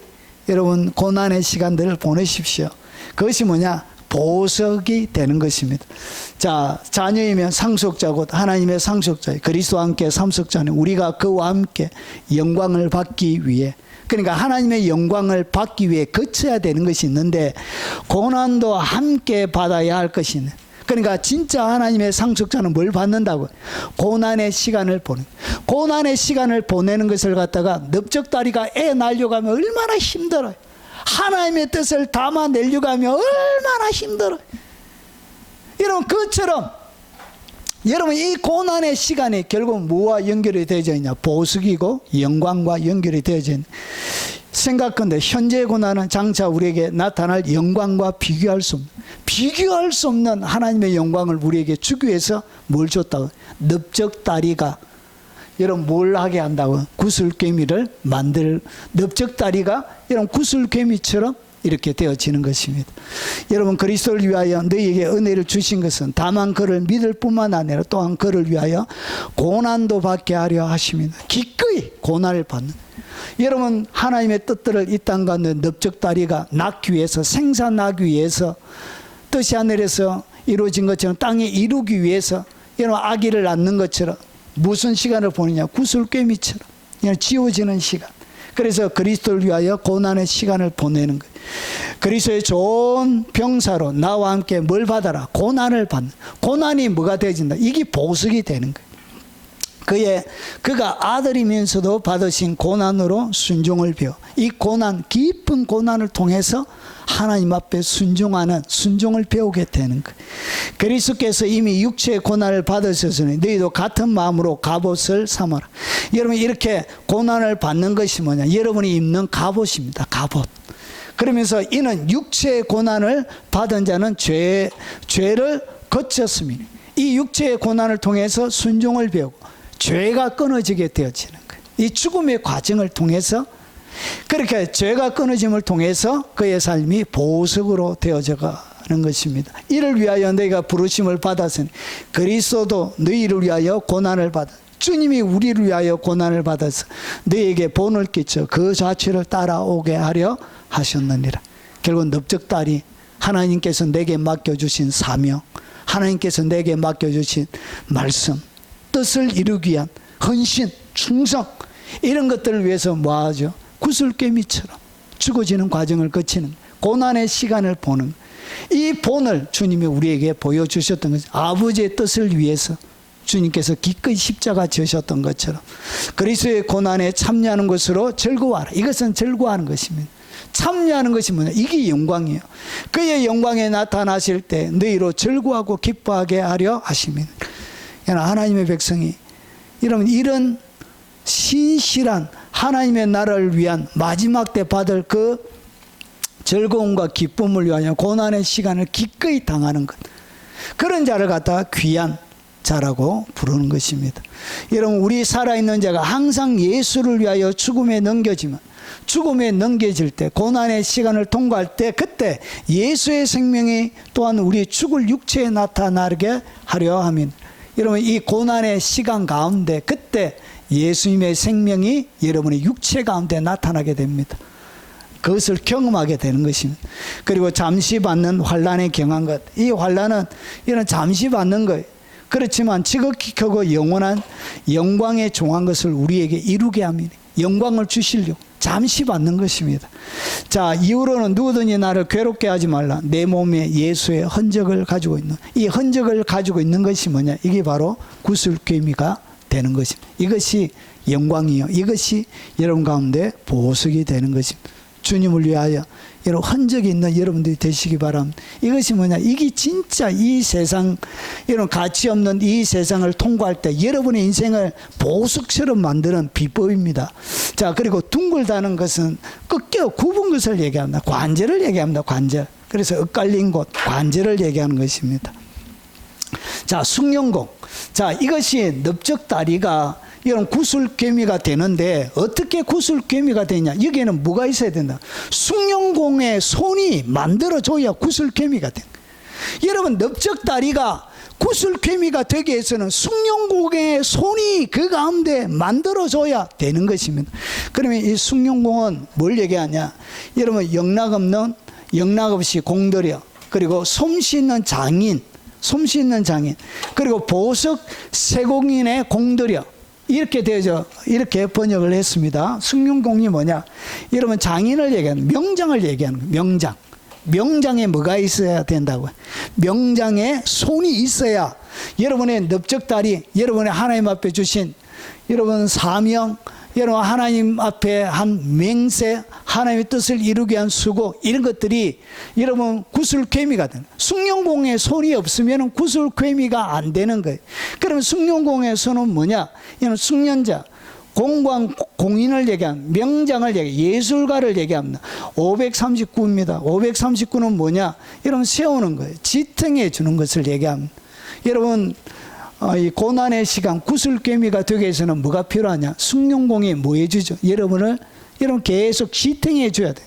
여러분 고난의 시간들을 보내십시오. 그것이 뭐냐? 보석이 되는 것입니다. 자, 자녀이면 상속자 곧 하나님의 상속자예요. 그리스도와 함께 상속자는 우리가 그와 함께 영광을 받기 위해, 그러니까 하나님의 영광을 받기 위해 거쳐야 되는 것이 있는데 고난도 함께 받아야 할 것이 있는, 그러니까 진짜 하나님의 상속자는 뭘 받는다고? 고난의 시간을 고난의 시간을 보내는 것을 갖다가 넓적다리가 애 낳으려고 하면 얼마나 힘들어요. 하나님의 뜻을 담아내려고 하면 얼마나 힘들어요. 여러분, 그처럼 여러분, 이 고난의 시간이 결국 뭐와 연결이 되어져 있냐? 보석이고 영광과 연결이 되어져 있는. 생각건데 현재의 고난은 장차 우리에게 나타날 영광과 비교할 수 없는 하나님의 영광을 우리에게 주기 위해서 뭘 줬다고? 넓적다리가 여러분 뭘 하게 한다고? 구슬개미를 넓적다리가 여러분 구슬개미처럼 이렇게 되어지는 것입니다. 여러분, 그리스도를 위하여 너희에게 은혜를 주신 것은 다만 그를 믿을 뿐만 아니라 또한 그를 위하여 고난도 받게 하려 하심이다. 기꺼이 고난을 받는. 여러분, 하나님의 뜻들을 이 땅 가운데 넓적다리가 낳기 위해서, 생산하기 위해서, 뜻이 하늘에서 이루어진 것처럼 땅에 이루기 위해서 여러분 아기를 낳는 것처럼 무슨 시간을 보느냐? 구슬개미처럼 그냥 지워지는 시간. 그래서 그리스도를 위하여 고난의 시간을 보내는 거예요. 그리스도의 좋은 병사로 나와 함께 뭘 받아라? 고난을 받는. 고난이 뭐가 되어진다? 이게 보석이 되는 거예요. 그가 아들이면서도 받으신 고난으로 순종을 배워. 이 고난, 깊은 고난을 통해서 하나님 앞에 순종을 배우게 되는 거예요. 그리스도께서 이미 육체의 고난을 받으셨으니 너희도 같은 마음으로 갑옷을 삼아라. 여러분, 이렇게 고난을 받는 것이 뭐냐? 여러분이 입는 갑옷입니다. 갑옷. 그러면서 이는 육체의 고난을 받은 자는 죄를 거쳤음이니 이 육체의 고난을 통해서 순종을 배우고 죄가 끊어지게 되어지는 거예요. 이 죽음의 과정을 통해서 그렇게 죄가 끊어짐을 통해서 그의 삶이 보석으로 되어져 가는 것입니다. 이를 위하여 너희가 부르심을 받았으니 그리스도도 너희를 위하여 고난을 받아 주님이 우리를 위하여 고난을 받아서 너희에게 본을 끼쳐 그 자취를 따라오게 하려 하셨느니라. 결국 넓적다리, 하나님께서 내게 맡겨주신 사명, 하나님께서 내게 맡겨주신 말씀, 뜻을 이루기 위한 헌신, 충성, 이런 것들을 위해서 뭐하죠? 구슬개미처럼 죽어지는 과정을 거치는 고난의 시간을 보는, 이 본을 주님이 우리에게 보여주셨던 것이 아버지의 뜻을 위해서 주님께서 기꺼이 십자가 지으셨던 것처럼 그리스도의 고난에 참여하는 것으로 즐거워하라. 이것은 즐거워하는 것입니다. 참여하는 것이 뭐냐? 이게 영광이에요. 그의 영광에 나타나실 때 너희로 즐거워하고 기뻐하게 하려 하시면, 하나님의 백성이 여러분 이런 신실한 하나님의 나라를 위한 마지막 때 받을 그 즐거움과 기쁨을 위하여 고난의 시간을 기꺼이 당하는 것, 그런 자를 갖다가 귀한 자라고 부르는 것입니다. 여러분, 우리 살아있는 자가 항상 예수를 위하여 죽음에 넘겨지면, 죽음에 넘겨질 때, 고난의 시간을 통과할 때, 그때 예수의 생명이 또한 우리 죽을 육체에 나타나게 하려 하면, 여러분 이 고난의 시간 가운데 그때 예수님의 생명이 여러분의 육체 가운데 나타나게 됩니다. 그것을 경험하게 되는 것입니다. 그리고 잠시 받는 환난에 경한 것, 이 환난은 이런 잠시 받는 거예요. 그렇지만 지극히 크고 영원한 영광에 종한 것을 우리에게 이루게 합니다. 영광을 주시려고 잠시 받는 것입니다. 자, 이후로는 누구든지 나를 괴롭게 하지 말라. 내 몸에 예수의 흔적을 가지고 있는, 이 흔적을 가지고 있는 것이 뭐냐? 이게 바로 구슬개미가 되는 것입니다. 이것이 영광이요, 이것이 여러분 가운데 보석이 되는 것입니다. 주님을 위하여 여러분 흔적이 있는 여러분들이 되시기 바랍니다. 이것이 뭐냐? 이게 진짜 이 세상, 여러분 가치 없는 이 세상을 통과할 때 여러분의 인생을 보석처럼 만드는 비법입니다. 자, 그리고 둥글다는 것은 꺾여 굽은 것을 얘기합니다. 관절을 얘기합니다. 관절. 그래서 엇갈린 곳, 관절을 얘기하는 것입니다. 자, 숭룡공. 자, 이것이 넓적다리가 이런 구슬개미가 되는데, 어떻게 구슬개미가 되냐? 여기에는 뭐가 있어야 된다? 숭룡공의 손이 만들어줘야 구슬개미가 된다. 여러분, 넓적다리가 구슬개미가 되기 위해서는 숭룡공의 손이 그 가운데 만들어줘야 되는 것입니다. 그러면 이 숭룡공은 뭘 얘기하냐? 여러분, 영락 없이 공들여, 그리고 솜씨 있는 장인, 그리고 보석 세공인의 공들여, 이렇게 되죠. 이렇게 번역을 했습니다. 숭룡공이 뭐냐? 여러분, 장인을 얘기하는, 명장을 얘기하는 거예요. 명장에 뭐가 있어야 된다고요? 명장에 손이 있어야 여러분의 넓적다리, 여러분의 하나님 앞에 주신 여러분 사명, 여러분 하나님 앞에 한 맹세, 하나님의 뜻을 이루기 위한 수고, 이런 것들이 여러분 구슬개미가 되는 거예요. 숭룡공에 손이 없으면 구슬개미가 안 되는 거예요. 그러면 숭룡공의 손은 뭐냐? 이는 숙련자, 공관, 공인을 얘기합니다. 명장을 얘기합니다. 예술가를 얘기합니다. 539입니다. 539는 뭐냐? 여러분 세우는 거예요. 지탱해 주는 것을 얘기합니다. 여러분 이 고난의 시간 구슬개미가 되기 위해서는 뭐가 필요하냐? 숭룡공이 뭐 해주죠? 여러분 계속 지탱해 줘야 돼요.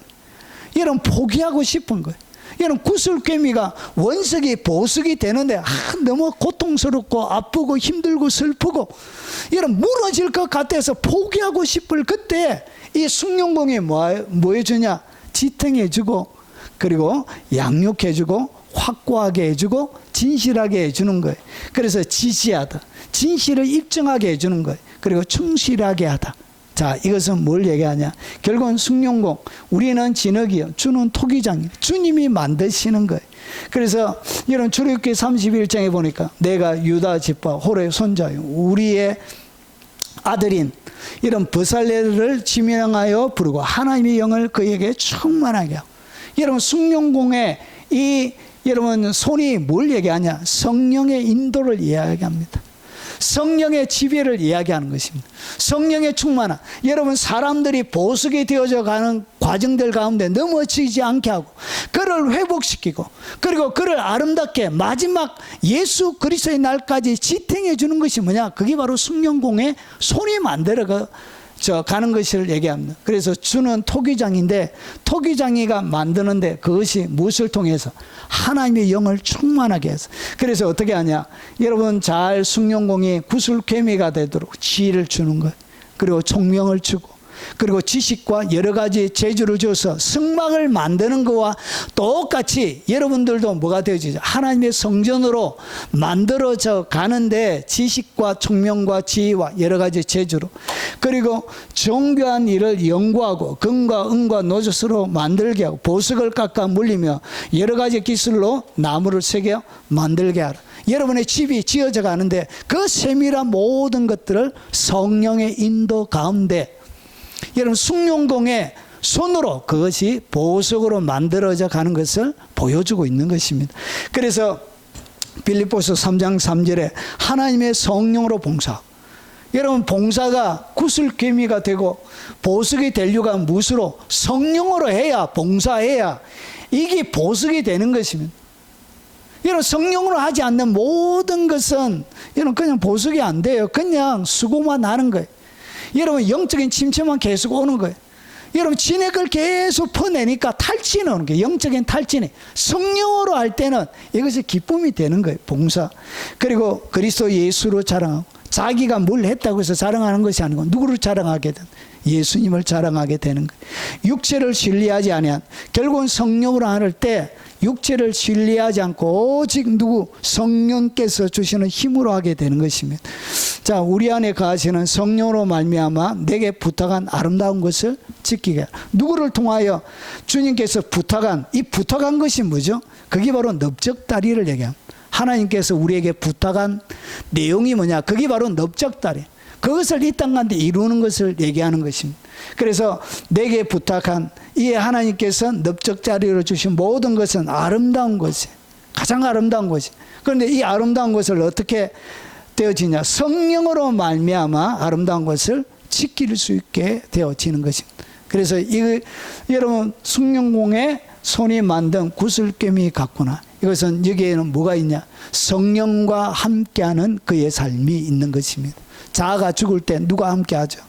여러분 포기하고 싶은 거예요. 여러분 구슬개미가 원석이 보석이 되는데 너무 고통스럽고 아프고 힘들고 슬프고 여러분 무너질 것 같아서 포기하고 싶을 그때 이 숭룡공이 뭐 해주냐? 지탱해 주고 그리고 양육해 주고 확고하게 해주고 진실하게 해주는 거예요. 그래서 지시하다, 진실을 입증하게 해주는 거예요. 그리고 충실하게 하다. 자, 이것은 뭘 얘기하냐? 결국은 숭룡공, 우리는 진흙이요, 주는 토기장이요. 주님이 만드시는 거예요. 그래서 이런 출애굽기 31장에 보니까 내가 유다 지파 홀의 손자요, 우리의 아들인 이런 버살레를 지명하여 부르고 하나님의 영을 그에게 충만하게 하고. 여러분 숭룡공의 이 여러분 손이 뭘 얘기하냐? 성령의 인도를 이야기합니다. 성령의 지배를 이야기하는 것입니다. 성령의 충만함. 여러분 사람들이 보석이 되어져 가는 과정들 가운데 넘어지지 않게 하고 그를 회복시키고 그리고 그를 아름답게 마지막 예수 그리스도의 날까지 지탱해 주는 것이 뭐냐? 그게 바로 숭룡공의 손이 만들어 가는 것을 얘기합니다. 그래서 주는 토기장인데 토기장이가 만드는데 그것이 무엇을 통해서? 하나님의 영을 충만하게 해서. 그래서 어떻게 하냐? 여러분 잘 숭룡공이 구슬개미가 되도록 지혜를 주는 거예요. 그리고 총명을 주고 그리고 지식과 여러 가지 재주를 줘서 성막을 만드는 것과 똑같이 여러분들도 뭐가 되어지죠? 하나님의 성전으로 만들어져 가는데 지식과 총명과 지혜와 여러 가지 재주로 그리고 정교한 일을 연구하고 금과 은과 노젓으로 만들게 하고 보석을 깎아 물리며 여러 가지 기술로 나무를 새겨 만들게 하라. 여러분의 집이 지어져 가는데 그 세밀한 모든 것들을 성령의 인도 가운데 여러분 숭룡공의 손으로 그것이 보석으로 만들어져 가는 것을 보여주고 있는 것입니다. 그래서 빌립보서 3장 3절에 하나님의 성령으로 봉사. 여러분 봉사가 구슬개미가 되고 보석이 되려고 하면 무엇으로? 성령으로 해야, 봉사해야 이게 보석이 되는 것입니다. 여러분 성령으로 하지 않는 모든 것은 여러분 그냥 보석이 안 돼요. 그냥 수고만 하는 거예요. 여러분 영적인 침체만 계속 오는 거예요. 여러분 진액을 계속 퍼내니까 탈진이 오는 거예요. 영적인 탈진이. 성령으로 할 때는 이것이 기쁨이 되는 거예요. 봉사. 그리고 그리스도 예수로 자랑하고 자기가 뭘 했다고 해서 자랑하는 것이 아니고 누구를 자랑하게 되는 예수님을 자랑하게 되는 거예요. 육체를 신뢰하지 아니한 결국은 성령으로 할 때 육체를 신뢰하지 않고 오직 누구? 성령께서 주시는 힘으로 하게 되는 것입니다. 자, 우리 안에 거하시는 성령으로 말미암아 내게 부탁한 아름다운 것을 지키게. 누구를 통하여? 주님께서 부탁한, 이 부탁한 것이 뭐죠? 그게 바로 넓적다리를 얘기합니다. 하나님께서 우리에게 부탁한 내용이 뭐냐? 그게 바로 넓적다리. 그것을 이 땅 가운데 이루는 것을 얘기하는 것입니다. 그래서 내게 부탁한 이 하나님께서 넓적다리로 주신 모든 것은 아름다운 것이 가장 아름다운 것이. 그런데 이 아름다운 것을 어떻게 되어지냐? 성령으로 말미암아 아름다운 것을 지킬 수 있게 되어지는 것입니다. 그래서 이 여러분 숭룡공의 손이 만든 구슬개미 같구나. 이것은 여기에는 뭐가 있냐? 성령과 함께하는 그의 삶이 있는 것입니다. 자아가 죽을 때 누가 함께하죠?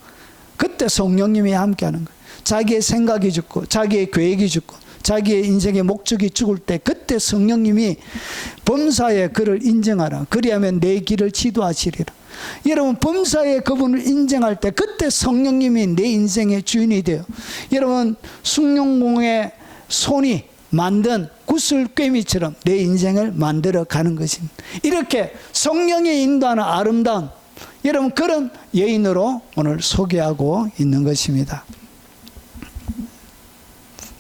그때 성령님이 함께하는 거예요. 자기의 생각이 죽고 자기의 계획이 죽고 자기의 인생의 목적이 죽을 때 그때 성령님이 범사에 그를 인정하라. 그리하면 내 길을 지도하시리라. 여러분 범사에 그분을 인정할 때 그때 성령님이 내 인생의 주인이 돼요. 여러분 숭룡공의 손이 만든 구슬개미처럼 내 인생을 만들어 가는 것입니다. 이렇게 성령이 인도하는 아름다운 여러분 그런 여인으로 오늘 소개하고 있는 것입니다.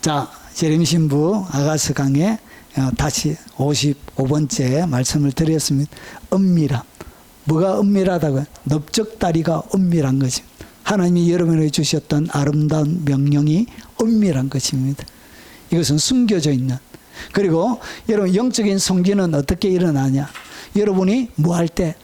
자, 재림 신부 아가스 강에 다시 55번째 말씀을 드렸습니다. 은밀함. 뭐가 은밀하다고요? 넓적다리가 은밀한 것입니다. 하나님이 여러분에게 주셨던 아름다운 명령이 은밀한 것입니다. 이것은 숨겨져 있는. 그리고 여러분 영적인 성기는 어떻게 일어나냐? 여러분이 뭐 할 때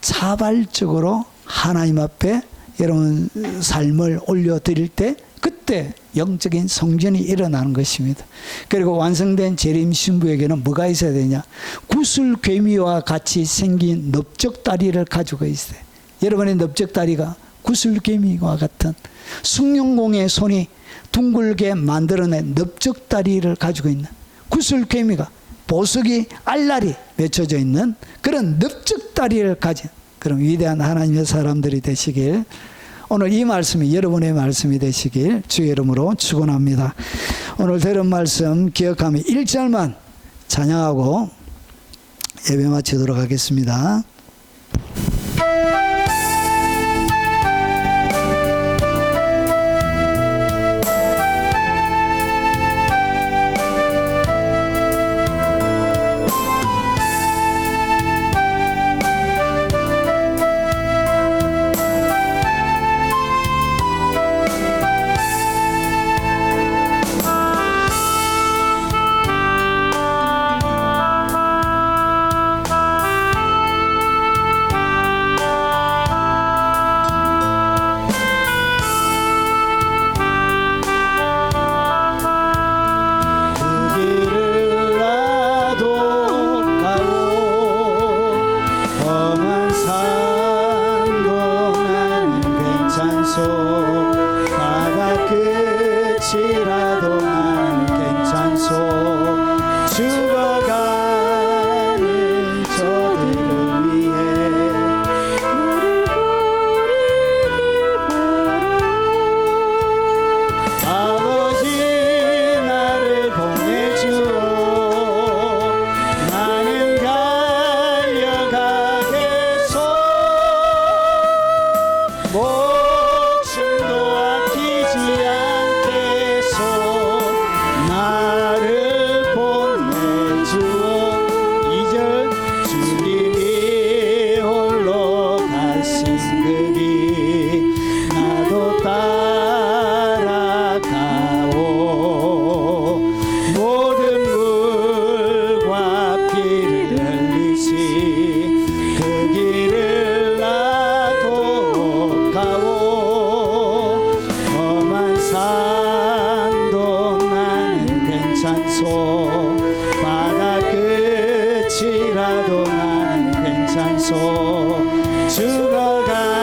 자발적으로 하나님 앞에 여러분 삶을 올려드릴 때 그때 영적인 성전이 일어나는 것입니다. 그리고 완성된 재림 신부에게는 뭐가 있어야 되냐? 구슬개미와 같이 생긴 넓적다리를 가지고 있어요. 여러분의 넓적다리가 구슬개미와 같은 숭룡공의 손이 둥글게 만들어낸 넓적다리를 가지고 있는 구슬개미가 보석이 알알이 맺혀져 있는 그런 넓적다리를 가진 그런 위대한 하나님의 사람들이 되시길, 오늘 이 말씀이 여러분의 말씀이 되시길 주의 이름으로 축원합니다. 오늘 들은 말씀 기억하며 1절만 찬양하고 예배 마치도록 하겠습니다.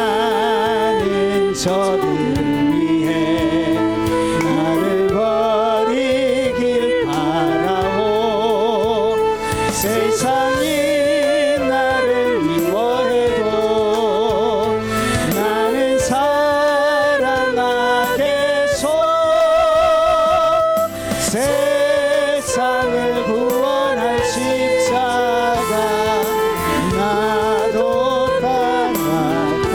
죽어가는 저들을 위해 나를 버리길 바라오. 세상이 나를 미워해도 나는 사랑하겠소. 세상을 구원할 십자가 나도 따라가오.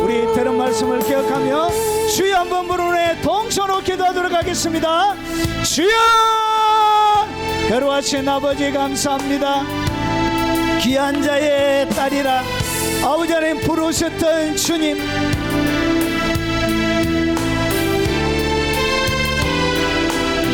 우리 들은 말씀을 기억하며 주여 한번 부르네 동서로 기도하도록 하겠습니다. 주여, 거룩하신 아버지 감사합니다. 귀한 자의 딸이라 아버지 하나님 부르셨던 주님,